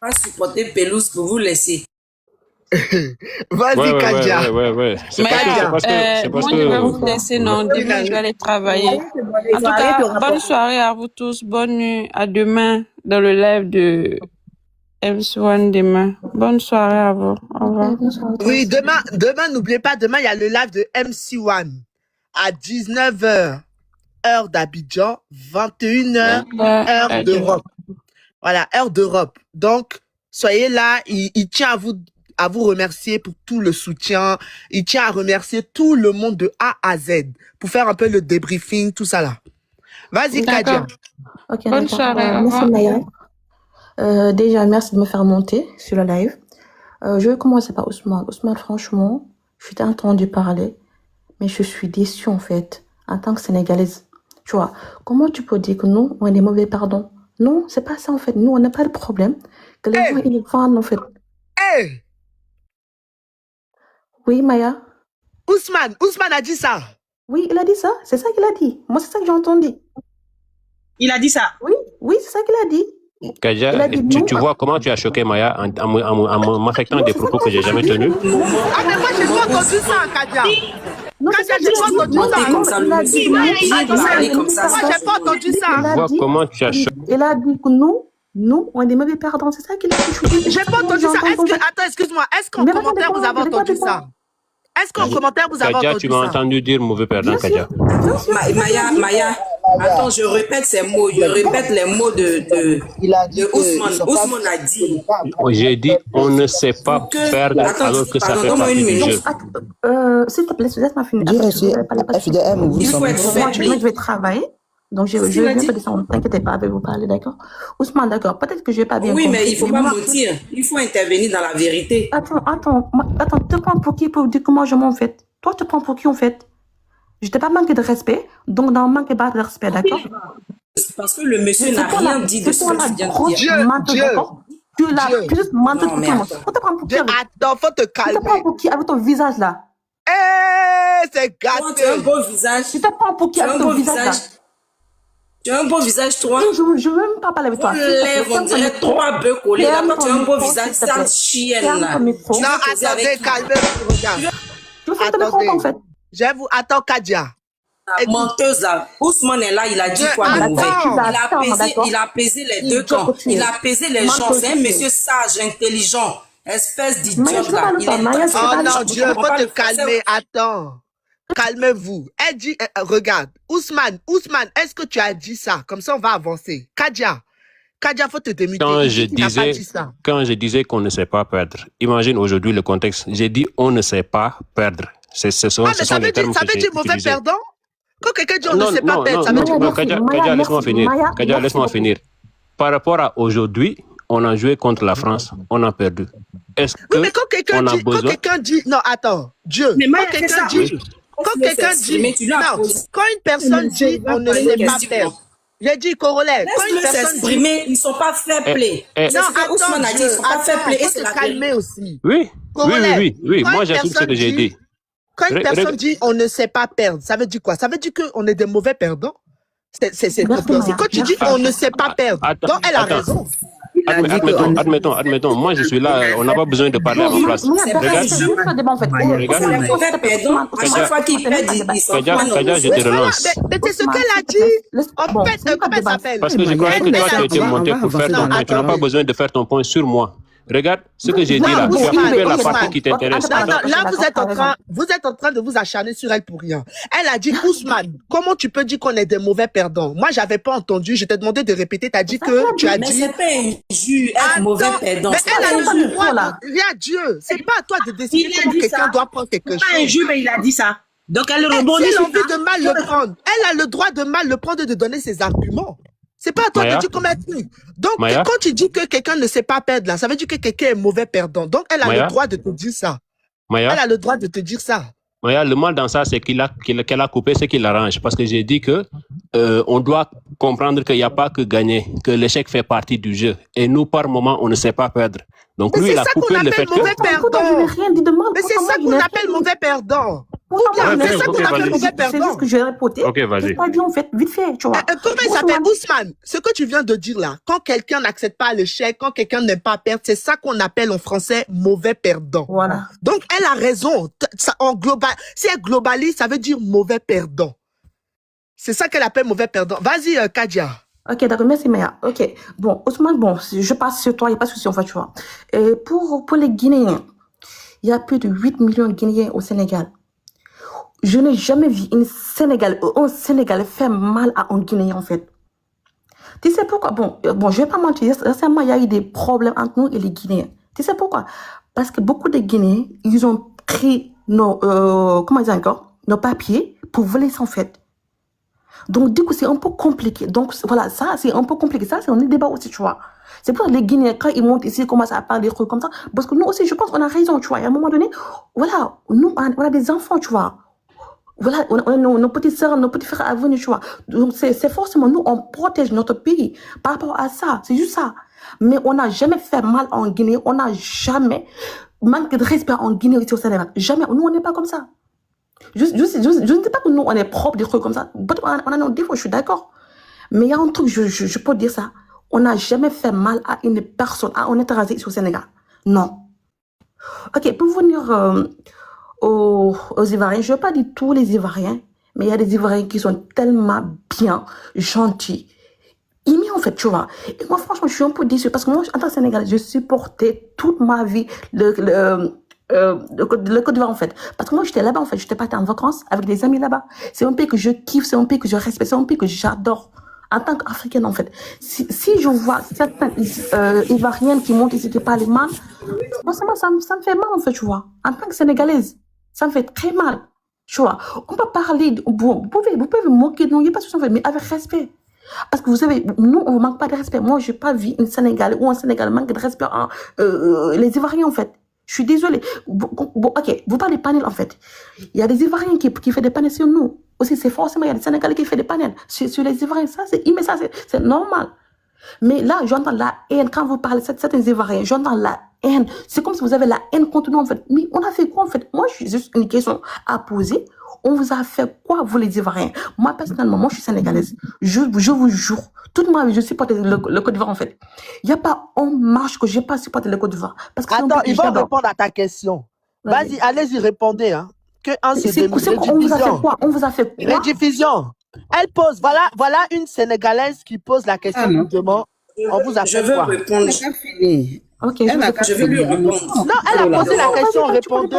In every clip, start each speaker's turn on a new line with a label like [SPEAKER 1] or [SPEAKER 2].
[SPEAKER 1] Pas supporter pelouse pour vous laisser.
[SPEAKER 2] Vas-y, Kadia.
[SPEAKER 3] Ouais.
[SPEAKER 4] Mais
[SPEAKER 3] C'est parce
[SPEAKER 4] moi, je vais
[SPEAKER 3] que...
[SPEAKER 4] vous laisser, non. Demain, je vais aller travailler. En tout cas, bonne soirée à vous tous. Bonne nuit. À demain dans le live de MC1 demain. Bonne soirée à vous. Au revoir.
[SPEAKER 2] Oui, demain, n'oubliez pas, demain, il y a le live de MC1 à 19h, heure d'Abidjan, 21h, heure d'Europe. Voilà, heure d'Europe. Donc, soyez là. Il tient à vous remercier pour tout le soutien. Il tient à remercier tout le monde de A à Z pour faire un peu le débriefing, tout ça là. Vas-y, Kadia.
[SPEAKER 5] Ok,
[SPEAKER 4] bonne soirée.
[SPEAKER 5] Merci, Maya. Déjà, merci de me faire monter sur le live. Je vais commencer par Ousmane. Ousmane, franchement, je t'ai entendu parler, mais je suis déçue en fait, en tant que Sénégalaise. Tu vois, comment tu peux dire que nous, on est des mauvais pardons? Non, c'est pas ça en fait. Nous, on n'a pas de problème. Que les gens, ils vendent en fait.
[SPEAKER 2] Hey!
[SPEAKER 5] Oui, Maya?
[SPEAKER 2] Ousmane a dit ça.
[SPEAKER 5] Oui, il a dit ça. C'est ça qu'il a dit. Moi, c'est ça que j'ai entendu.
[SPEAKER 6] Il a dit ça.
[SPEAKER 5] Oui, c'est ça qu'il a dit.
[SPEAKER 3] Kadia, tu vois comment tu as choqué Maya en m'affectant des propos que j'ai jamais tenus.
[SPEAKER 2] Ah, mais moi, j'ai pas entendu ça, Kadia.
[SPEAKER 5] Non,
[SPEAKER 2] Kadia, j'ai pas entendu ça.
[SPEAKER 1] Il a dit comme ça.
[SPEAKER 2] Moi, j'ai pas entendu ça.
[SPEAKER 3] Vois comment tu as choqué.
[SPEAKER 5] Il a dit que nous, on est des mauvais perdants. C'est ça qu'il a dit.
[SPEAKER 2] J'ai pas entendu ça. Attends, excuse-moi. Est-ce qu'en commentaire, vous avez entendu ça? Est-ce qu'en commentaire, vous avez
[SPEAKER 3] Kadia,
[SPEAKER 2] entendu ça?
[SPEAKER 3] tu m'as entendu dire mauvais perdant, Kadia.
[SPEAKER 1] Maya, attends, je répète ces mots. Je répète les mots de Ousmane. Ousmane a dit.
[SPEAKER 3] J'ai dit, on ne sait pas perdre alors que ça fait partie du jeu.
[SPEAKER 5] S'il te plaît, laisse-moi finir.
[SPEAKER 1] Il faut être faible.
[SPEAKER 5] Moi, je vais travailler. Donc, je vais bientôt descendre. T'inquiète pas, je vais vous parler, d'accord? Ousmane, d'accord. Peut-être que je vais pas bien
[SPEAKER 1] Oui, mais il faut pas mentir. Il faut intervenir dans la vérité.
[SPEAKER 5] Attends, te prends pour qui pour dire comment je m'en fais? Toi, te prends pour qui en fait? Je t'ai pas manqué de respect, donc dans manquer pas de respect, d'accord?
[SPEAKER 1] Parce que le monsieur n'a rien dit de ce que tu viens de dire.
[SPEAKER 5] Tu l'as juste menti pour tout le monde. Faut te prendre pour qui?
[SPEAKER 2] Attends, faut te calmer.
[SPEAKER 5] Tu te prends pour qui avec ton visage là?
[SPEAKER 2] C'est gâté.
[SPEAKER 1] Tu as un beau visage.
[SPEAKER 5] Tu te prends pour qui avec ton visage là?
[SPEAKER 1] Tu as un beau visage, toi.
[SPEAKER 5] Je veux même pas parler avec toi.
[SPEAKER 1] On dirait trois bœufs collés. Là, toi, tu as un beau visage, sale chienne. Là.
[SPEAKER 2] Non, attendez, calmez-vous, regarde.
[SPEAKER 5] Je veux te mettre en fait.
[SPEAKER 2] Attends, Kadia.
[SPEAKER 1] Menteuse, là. Ousmane est là, il a dit quoi de mauvais. Il a apaisé les deux camps. Il a apaisé les gens. C'est un monsieur sage, intelligent. Espèce d'idiote, là.
[SPEAKER 2] Oh non, Dieu, faut te calmer. Attends. Calmez-vous. Elle dit, regarde, Ousmane, est-ce que tu as dit ça? Comme ça, on va avancer. Kadia, faut te démuter.
[SPEAKER 3] Quand je disais qu'on ne sait pas perdre, imagine aujourd'hui le contexte. J'ai dit on ne sait pas perdre. Ce sont les termes que j'ai utilisés. Ça
[SPEAKER 2] veut dire mauvais perdant? Quand quelqu'un dit on ne sait pas perdre, ça veut dire...
[SPEAKER 3] Non, Kadia, laisse-moi finir. Kadia, laisse-moi finir. Par rapport à aujourd'hui, on a joué contre la France, on a perdu. Est-ce que
[SPEAKER 2] mais quand quelqu'un dit... Non, attends, Dieu. Mais quand quelqu'un dit... Quand une personne dit on ne sait pas perdre, j'ai dit corollaire. Quand une personne
[SPEAKER 1] s'exprimer, ils ne sont pas fair play.
[SPEAKER 2] Non, attends,
[SPEAKER 1] Ousmane a dit, ils ne sont pas fair play.
[SPEAKER 2] Il faut se calmer aussi.
[SPEAKER 3] Oui. Moi, j'assume ce que j'ai dit.
[SPEAKER 2] Quand une personne dit on ne sait pas perdre, ça veut dire quoi? Ça veut dire qu'on est des mauvais perdants? C'est quand tu dis on ne sait pas perdre, donc elle a raison.
[SPEAKER 3] Admettons, moi je suis là, on n'a pas besoin de parler à ma place. Regarde. Kadia, je te relance.
[SPEAKER 2] Mais c'est ce qu'elle a dit. En fait, comment elle s'appelle?
[SPEAKER 3] Parce que je croyais que toi tu étais monté pour faire ton point. Tu n'as pas besoin de faire ton point sur moi. Regarde ce que j'ai dit là. Tu as coupé la partie qui t'intéresse.
[SPEAKER 2] Non, là, vous êtes en train de vous acharner sur elle pour rien. Elle a dit, Ousmane, comment tu peux dire qu'on est des mauvais perdants? Moi, j'avais pas entendu. Je t'ai demandé de répéter. Tu as dit que tu as dit.
[SPEAKER 1] Mais c'est pas injure, être mauvais perdant.
[SPEAKER 2] Mais elle a le droit. Rien Dieu. C'est pas à toi de décider comment quelqu'un doit prendre quelque chose.
[SPEAKER 6] C'est pas injure, mais il a dit ça. Donc, elle rebondit.
[SPEAKER 2] Elle a envie de mal le prendre. Elle a le droit de mal le prendre et de donner ses arguments. C'est pas à toi de dire comment être truc. Donc, quand tu dis que quelqu'un ne sait pas perdre, là, ça veut dire que quelqu'un est mauvais perdant. Donc, elle a le droit de te dire ça. Elle a le droit de te dire ça.
[SPEAKER 3] Maya, le mal dans ça, c'est qu'elle a coupé ce qui l'arrange. Parce que j'ai dit que on doit comprendre qu'il n'y a pas que gagner, que l'échec fait partie du jeu. Et nous, par moment, on ne sait pas perdre. Donc, lui, il a coupé le fait que...
[SPEAKER 2] Mais c'est ça qu'on appelle mauvais perdant. Ou bien, c'est ça qu'on appelle mauvais
[SPEAKER 5] C'est
[SPEAKER 2] perdant.
[SPEAKER 5] juste que j'ai répété.
[SPEAKER 3] Ok, vas-y.
[SPEAKER 5] J'ai pas dit en fait, vite fait, tu vois.
[SPEAKER 2] Comment il s'appelle, Ousmane? Ce que tu viens de dire là, quand quelqu'un n'accepte pas l'échec, quand quelqu'un n'aime pas perdre, c'est ça qu'on appelle en français mauvais perdant.
[SPEAKER 5] Voilà.
[SPEAKER 2] Donc, elle a raison. Si elle globalise, ça veut dire mauvais perdant. C'est ça qu'elle appelle mauvais perdant. Vas-y, Kadia.
[SPEAKER 5] Ok, d'accord, merci Maya. Ok, bon, Ousmane, bon, je passe sur toi, il n'y a pas de souci, en fait, tu vois. Et pour les Guinéens, il y a plus de 8 millions de Guinéens au Sénégal. Je n'ai jamais vu un Sénégalais faire mal à un Guinéen, en fait. Tu sais pourquoi? Bon, je vais pas mentir, récemment, il y a eu des problèmes entre nous et les Guinéens. Tu sais pourquoi? Parce que beaucoup de Guinéens, ils ont pris comment dire encore? Nos papiers pour voler ça, en fait. Donc, du coup, c'est un peu compliqué. Donc, voilà, ça, c'est un peu compliqué. Ça, c'est un débat aussi, tu vois. C'est pour les Guinéens, quand ils montent ici, ils commencent à parler des trucs comme ça. Parce que nous aussi, je pense qu'on a raison, tu vois. Et à un moment donné, voilà, nous, on a des enfants, tu vois. Voilà, on a nos petites sœurs, nos petits frères à venir, tu vois. Donc, c'est forcément, nous, on protège notre pays par rapport à ça. C'est juste ça. Mais on n'a jamais fait mal en Guinée. On n'a jamais manqué de respect en Guinée ici au Sénégal. Jamais. Nous, on n'est pas comme ça. Je ne dis pas que nous, on est propre, des trucs comme ça. On a nos défauts, je suis d'accord. Mais il y a un truc, je peux dire ça. On n'a jamais fait mal à une personne, à un étranger ici au Sénégal. Non. Ok, pour venir aux Ivoiriens, je ne veux pas dire tous les Ivoiriens, mais il y a des Ivoiriens qui sont tellement bien, gentils, aimés en fait, tu vois. Et moi, franchement, je suis un peu déçue parce que moi, en tant que Sénégalais, je supportais toute ma vie le Côte d'Ivoire en fait. Parce que moi, j'étais là-bas en fait, j'étais partie en vacances avec des amis là-bas. C'est un pays que je kiffe, c'est un pays que je respecte, c'est un pays que j'adore. En tant qu'Africaine en fait. Si je vois certaines Ivoiriennes qui montent ici qui parlent mal, moi, ça me fait mal en fait, tu vois. En tant que Sénégalaise, ça me fait très mal. Tu vois, on peut parler, bon, vous pouvez vous moquer de nous, il n'y a pas de souci en fait, mais avec respect. Parce que vous savez, nous, on ne manque pas de respect. Moi, je n'ai pas vu une Sénégalais ou un Sénégalais manque de respect les Ivoiriens en fait. Je suis désolée. Bon, ok, vous parlez de panel en fait. Il y a des Ivoiriens qui font des panels sur nous. Aussi, c'est forcément, il y a des Sénégalais qui font des panels sur les Ivoiriens. Ça, c'est normal. Mais là, j'entends la haine. Quand vous parlez de certains Ivoiriens, j'entends la haine. C'est comme si vous avez la haine contre nous en fait. Mais on a fait quoi en fait? Moi, je suis juste une question à poser. On vous a fait quoi, vous les Ivoiriens? Moi, personnellement, moi, je suis sénégalaise. Je vous jure, toute ma vie, je supporte le Côte d'Ivoire, en fait. Il n'y a pas en marche que je n'ai pas supporté le Côte d'Ivoire.
[SPEAKER 2] Attends, ils vont répondre à ta question. Vas-y, allez-y, répondez. Hein. On
[SPEAKER 5] vous a fait quoi? On vous a fait quoi?
[SPEAKER 2] Rediffusion. Elle pose, voilà une Sénégalaise qui pose la question. On vous a fait
[SPEAKER 1] veux
[SPEAKER 2] quoi?
[SPEAKER 1] répondre.
[SPEAKER 5] Ok,
[SPEAKER 1] je vais lui répondre.
[SPEAKER 2] Non, elle a posé la question, répondez.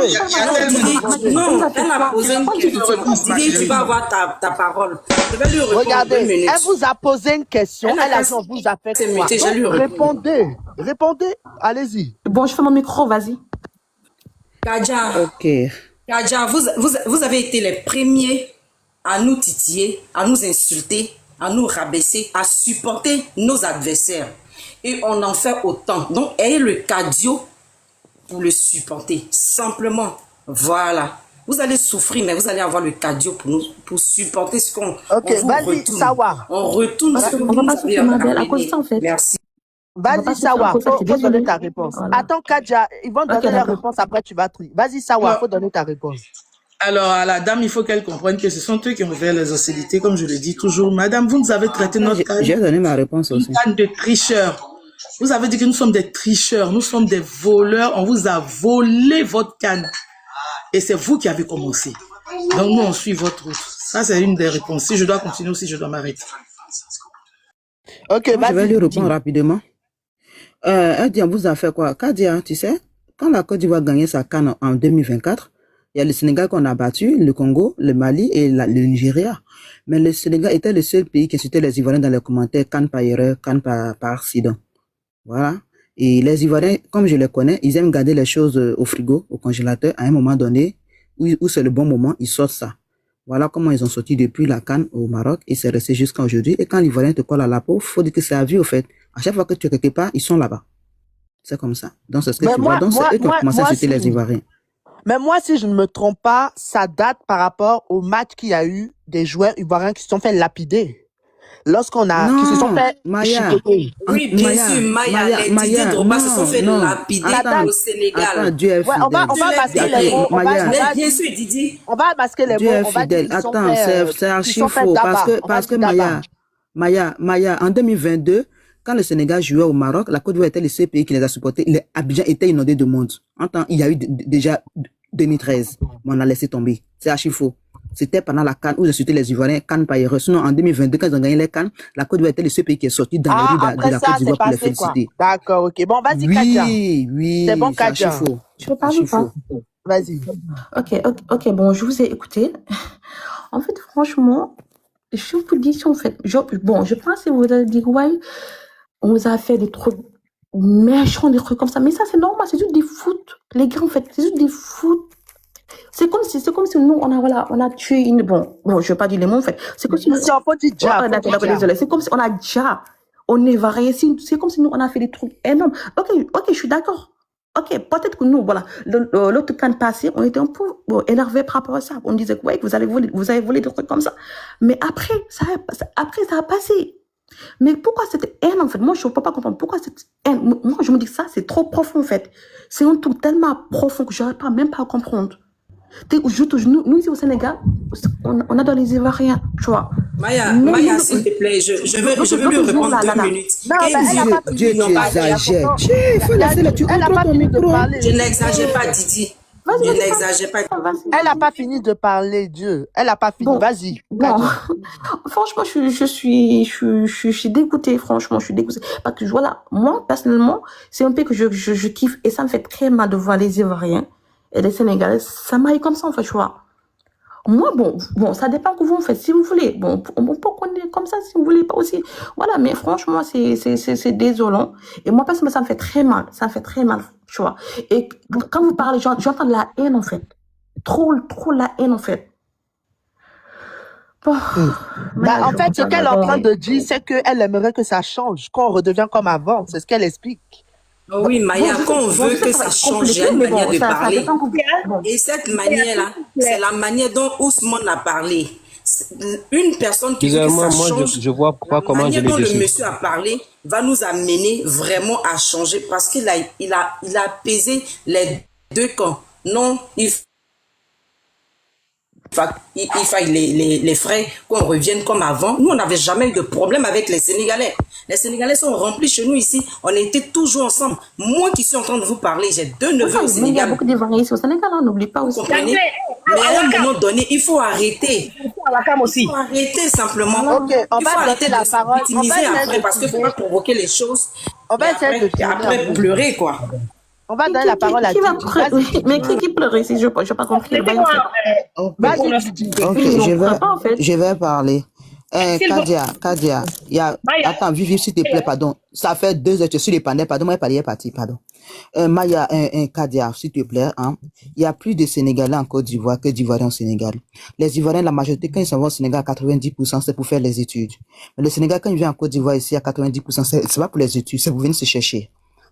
[SPEAKER 1] Non, elle a posé une question. Dis, tu vas avoir ta parole. Je vais lui répondre.
[SPEAKER 2] Regardez, elle vous a posé une question. Elle a dit, on vous a fait quoi? Donc, répondez. Allez-y.
[SPEAKER 5] Bon, je fais mon micro, vas-y.
[SPEAKER 1] Kadia.
[SPEAKER 6] Ok.
[SPEAKER 1] Kadia, vous avez été les premiers à nous titiller, à nous insulter, à nous rabaisser, à supporter nos adversaires. Et on en fait autant. Donc, ayez le cardio pour le supporter. Simplement. Voilà. Vous allez souffrir, mais vous allez avoir le cardio pour supporter ce qu'on
[SPEAKER 2] vas-y, Sawa.
[SPEAKER 1] On retourne
[SPEAKER 5] ce qu'on va pas souffrir, ma belle, à cause de ça, en fait.
[SPEAKER 1] Merci.
[SPEAKER 2] Vas-y, Sawa, faut donner ta réponse. Voilà. Attends, Kadia, ils vont donner la réponse, après tu vas trier. Vas-y, Sawa, faut donner ta réponse.
[SPEAKER 6] Alors, à la dame, il faut qu'elle comprenne que ce sont eux qui ont fait les hostilités, comme je le dis toujours. Madame, vous nous avez traité notre canne.
[SPEAKER 7] J'ai donné ma réponse aussi.
[SPEAKER 6] Canne de tricheurs. Vous avez dit que nous sommes des tricheurs, nous sommes des voleurs, on vous a volé votre canne. Et c'est vous qui avez commencé. Donc, nous, on suit votre route. Ça, c'est une des réponses. Si je dois continuer ou si je dois m'arrêter.
[SPEAKER 2] Ok,
[SPEAKER 7] je vais lui répondre rapidement. Elle dit, on vous a fait quoi? Kadia, tu sais, quand la Côte d'Ivoire gagnait sa canne en 2024, il y a le Sénégal qu'on a battu, le Congo, le Mali et le Nigeria. Mais le Sénégal était le seul pays qui insultait les Ivoiriens dans les commentaires, canne par erreur, canne par accident. Voilà. Et les Ivoiriens, comme je les connais, ils aiment garder les choses au frigo, au congélateur, à un moment donné, où c'est le bon moment, ils sortent ça. Voilà comment ils ont sorti depuis la canne au Maroc et c'est resté jusqu'à aujourd'hui. Et quand l'Ivoirien te colle à la peau, faut dire que c'est à vie au fait. À chaque fois que tu es quelque part, ils sont là-bas. C'est comme ça. Donc c'est ce que tu vois. Donc c'est eux qui ont commencé à insulter les Ivoiriens.
[SPEAKER 2] Mais moi, si je ne me trompe pas, ça date par rapport au match qu'il y a eu des joueurs ivoiriens qui se sont fait lapider. lorsqu'on a, qui se sont
[SPEAKER 7] Non,
[SPEAKER 2] fait
[SPEAKER 7] Maya.
[SPEAKER 2] chicoter.
[SPEAKER 1] Oui, bien sûr, Maya, les Didier Drogba se sont fait lapider
[SPEAKER 7] Attends,
[SPEAKER 1] au Sénégal.
[SPEAKER 7] attends, Dieu est
[SPEAKER 2] Ouais, on va
[SPEAKER 7] fidèle.
[SPEAKER 2] masquer
[SPEAKER 1] Attends,
[SPEAKER 2] les mots,
[SPEAKER 7] Maya,
[SPEAKER 1] Mais bien sûr, Didier.
[SPEAKER 2] on va masquer les
[SPEAKER 7] Dieu
[SPEAKER 2] mots,
[SPEAKER 7] est
[SPEAKER 2] on va dire
[SPEAKER 7] fidèle.
[SPEAKER 2] qu'ils sont
[SPEAKER 7] Attends,
[SPEAKER 2] fait,
[SPEAKER 7] c'est
[SPEAKER 2] qu'ils
[SPEAKER 7] archi
[SPEAKER 2] sont fait
[SPEAKER 7] faux.
[SPEAKER 2] d'abord. On va
[SPEAKER 7] Parce que
[SPEAKER 2] dire d'abord.
[SPEAKER 7] Maya, en 2022, quand le Sénégal jouait au Maroc, la Côte d'Ivoire était le seul pays qui les a supportés. Abidjan était inondé de monde. Il y a eu déjà 2013, mais on a laissé tomber. C'est archi faux. C'était pendant la CAN où ils insultaient les Ivoiriens, CAN par erreur. Sinon, en 2022, quand ils ont gagné les CAN, la Côte d'Ivoire était le seul pays qui est sorti dans les rues de
[SPEAKER 2] Après
[SPEAKER 7] la
[SPEAKER 2] ça,
[SPEAKER 7] Côte
[SPEAKER 2] c'est
[SPEAKER 7] d'Ivoire pour les
[SPEAKER 2] passé quoi.
[SPEAKER 7] féliciter.
[SPEAKER 2] D'accord, ok. Bon, vas-y, Kadia.
[SPEAKER 7] Oui,
[SPEAKER 2] C'est bon,
[SPEAKER 7] c'est archi
[SPEAKER 2] Kadia.
[SPEAKER 7] faux.
[SPEAKER 5] Je peux parler
[SPEAKER 7] Archi
[SPEAKER 5] ou pas?
[SPEAKER 7] faux.
[SPEAKER 2] Vas-y.
[SPEAKER 5] Ok, bon, je vous ai écouté. En fait, franchement, je vous dis, en fait, je pense que vous allez dire, ouais, on vous a fait des trucs méchants, des trucs comme ça. Mais ça, c'est normal, c'est juste des foot. Les gars, en fait, c'est juste des foot. C'est comme si nous, on a tué une, bon, je vais pas dire les mots, en fait. C'est comme si,
[SPEAKER 2] Faut dire déjà,
[SPEAKER 5] d'accord, désolé. C'est comme si on a déjà, on est varié. C'est comme si nous, on a fait des trucs énormes. Ok, je suis d'accord. Ok, peut-être que nous, voilà, l'autre can passé, on était un peu énervés par rapport à ça. On disait que, ouais, vous avez volé des trucs comme ça. Mais après, ça a passé. Mais pourquoi cette haine, en fait? Moi, je ne peux pas comprendre. Pourquoi cette haine? Moi, je me dis que ça, c'est trop profond, en fait. C'est un truc tellement profond que je n'arrive pas même pas à comprendre. Nous, ici au Sénégal, on adore les Ivoiriens, tu vois.
[SPEAKER 1] Maya, s'il te plaît, je veux lui répondre 2 minutes.
[SPEAKER 2] Non, mais elle n'a pas
[SPEAKER 7] Dieu,
[SPEAKER 2] fini
[SPEAKER 7] tu
[SPEAKER 2] de parler.
[SPEAKER 7] exagères. Il faut laisser le tu
[SPEAKER 2] Elle n'a
[SPEAKER 7] contrôles
[SPEAKER 2] pas
[SPEAKER 7] ton
[SPEAKER 2] fini de
[SPEAKER 7] micro.
[SPEAKER 2] parler.
[SPEAKER 1] Je n'exagère pas, Didi. Je n'exagère pas.
[SPEAKER 2] Elle n'a pas fini de parler, Dieu. Elle n'a pas fini.
[SPEAKER 5] Bon,
[SPEAKER 2] Vas-y.
[SPEAKER 5] bon. Franchement, je suis dégoûtée. Franchement, je suis dégoûtée. Parce que voilà, moi, personnellement, c'est un pays que je kiffe et ça me fait très mal de voir les Ivoiriens et les Sénégalais. Ça m'aille comme ça, en fait, tu vois. Moi, bon, ça dépend que vous en faites. Si vous voulez, bon, on peut connaître comme ça, si vous voulez pas aussi. Voilà, mais franchement, c'est désolant. Et moi, personnellement, ça me fait très mal. Ça me fait très mal, tu vois. Et quand vous parlez, j'entends de la haine, en fait. Trop la haine, en fait. Bon.
[SPEAKER 2] En fait, ce qu'elle est en train de dire, c'est qu'elle aimerait que ça change, qu'on redevient comme avant. C'est ce qu'elle explique.
[SPEAKER 1] Oui, Maya, quand on veut que ça change, il y a une manière de parler. Et cette manière-là, c'est la manière dont Ousmane a parlé. Une personne qui veut que ça change,
[SPEAKER 3] je vois pas comment je
[SPEAKER 1] la manière dont
[SPEAKER 3] l'ai
[SPEAKER 1] le
[SPEAKER 3] déçu.
[SPEAKER 1] monsieur a parlé va nous amener vraiment à changer parce qu'il a apaisé les deux camps. Non, il faille les frais qu'on revienne comme avant. Nous, on n'avait jamais eu de problème avec les Sénégalais. Les Sénégalais sont remplis chez nous ici. On était toujours ensemble. Moi qui suis en train de vous parler, j'ai 2 neveux au Sénégal.
[SPEAKER 5] Il y a beaucoup d'Ivoiriens ici au Sénégal, hein, n'oublie pas aussi.
[SPEAKER 1] Vous comprenez? Mais à un moment donné, il faut arrêter. Il faut arrêter simplement.
[SPEAKER 2] Ok, on
[SPEAKER 1] Il faut
[SPEAKER 2] va
[SPEAKER 1] arrêter
[SPEAKER 2] donner la
[SPEAKER 1] de se
[SPEAKER 2] parole.
[SPEAKER 1] victimiser après parce qu'il ne faut pas provoquer les choses.
[SPEAKER 2] On va essayer de finir.
[SPEAKER 1] Après pleurer, quoi.
[SPEAKER 2] On va donner la parole à Didi.
[SPEAKER 5] Mais qui pleure ici? Je n'ai pas compris.
[SPEAKER 2] Vas-y, Didi.
[SPEAKER 7] Ok, je vais parler. Kadia, attends, Vivi, s'il te plaît, pardon. Ça fait 2 heures que je suis les panels, pardon, moi, il est parti, pardon. Maya, Kadia, s'il te plaît, hein. Il y a plus de Sénégalais en Côte d'Ivoire que d'Ivoiriens au Sénégal. Les Ivoiriens, la majorité, quand ils s'en vont au Sénégal, à 90%, c'est pour faire les études. Mais le Sénégal, quand il vient en Côte d'Ivoire ici, à 90%, c'est pas pour les études, c'est pour venir se chercher.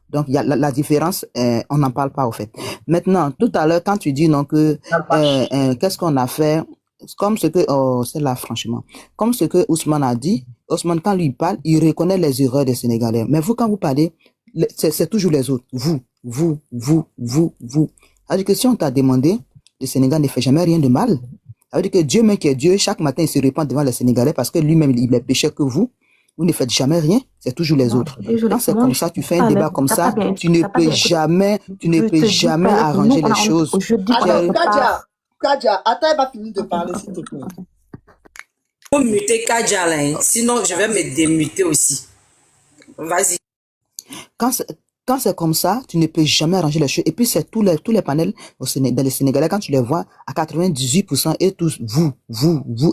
[SPEAKER 7] Donc, il y a la différence, on n'en parle pas, au fait. Maintenant, tout à l'heure, quand tu dis, non, que, qu'est-ce qu'on a fait, comme ce que, c'est là, franchement, comme ce que Ousmane a dit, Ousmane, quand lui parle, il reconnaît les erreurs des Sénégalais. Mais vous, quand vous parlez, c'est toujours les autres. Vous. C'est-à-dire que si on t'a demandé, le Sénégal ne fait jamais rien de mal. Ça veut dire que Dieu même qui est Dieu, chaque matin, il se répand devant les Sénégalais parce que lui-même, il est péché que vous. Vous ne faites jamais rien, c'est toujours les autres. Quand c'est comme ça, tu fais un débat comme ça, tu ne peux jamais arranger les choses.
[SPEAKER 2] Kadia, attends, elle va finir de parler, s'il te plaît.
[SPEAKER 1] Faut muter Kadia là, hein. Sinon je vais me démuter aussi. Vas-y.
[SPEAKER 7] Quand c'est comme ça, tu ne peux jamais arranger les choses. Et puis, c'est tous les panels dans les Sénégalais, quand tu les vois, à 98%, et tous, vous,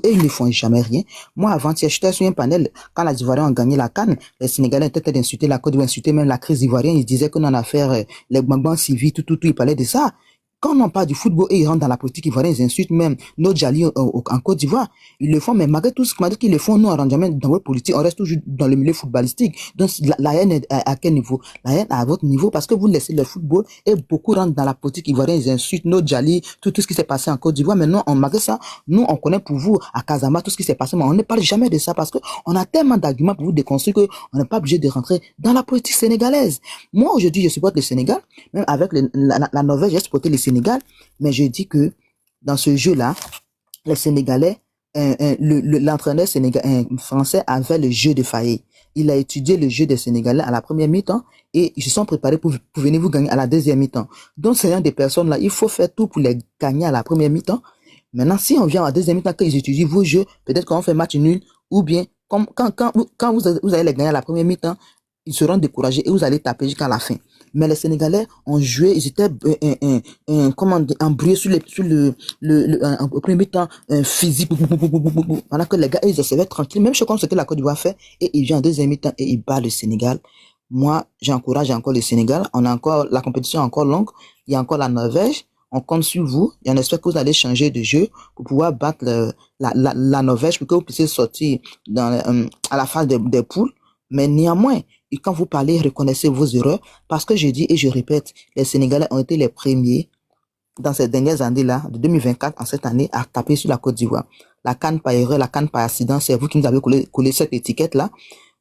[SPEAKER 7] et ils ne font jamais rien. Moi, avant-hier, j'étais sur un panel, quand les Ivoiriens ont gagné la CAN, les Sénégalais étaient d'insulter la Côte d'Ivoire, insulter même la crise ivoirienne, ils disaient qu'on en a affaire, les bonbons civils, tout, ils parlaient de ça. Quand on parle du football et ils rentrent dans la politique ivoirienne, ils insultent même nos Djali en Côte d'Ivoire. Ils le font, mais malgré tout ce qu'ils le font, nous, on rentre jamais dans votre politique, on reste toujours dans le milieu footballistique. Donc, la haine est à quel niveau? La haine à votre niveau, parce que vous laissez le football et beaucoup rentrent dans la politique ivoirienne, ils insultent nos Djali, tout ce qui s'est passé en Côte d'Ivoire. Mais non, malgré ça, nous, on connaît pour vous, à Kazama, tout ce qui s'est passé, mais on ne parle jamais de ça parce que on a tellement d'arguments pour vous déconstruire qu'on n'est pas obligé de rentrer dans la politique sénégalaise. Moi, aujourd'hui, je supporte le Sénégal, même avec la Norvège, j'ai supporté le Sénégal, mais je dis que dans ce jeu-là, les Sénégalais, l'entraîneur français avait le jeu de Faye. Il a étudié le jeu des Sénégalais à la première mi-temps et ils se sont préparés pour venir vous gagner à la deuxième mi-temps. Donc, c'est un des personnes-là, il faut faire tout pour les gagner à la première mi-temps. Maintenant, si on vient à la deuxième mi-temps, quand ils étudient vos jeux, peut-être qu'on fait match nul, ou bien, quand vous allez les gagner à la première mi-temps, ils seront découragés et vous allez taper jusqu'à la fin. Mais les Sénégalais ont joué, ils étaient embrouillés sur le premier temps physique. Pendant que les gars, ils essayaient tranquille, même chose comme ce que la Côte d'Ivoire fait, et ils viennent en deuxième mi-temps et ils battent le Sénégal. Moi, j'encourage encore le Sénégal. La compétition est encore longue. Il y a encore la Norvège. On compte sur vous et on espère que vous allez changer de jeu pour pouvoir battre la Norvège pour que vous puissiez sortir à la phase des poules. Mais néanmoins, et quand vous parlez, reconnaissez vos erreurs, parce que je dis et je répète, les Sénégalais ont été les premiers dans ces dernières années-là, de 2024 en cette année, à taper sur la Côte d'Ivoire. La CAN par erreur, la CAN par accident, c'est vous qui nous avez collé cette étiquette-là.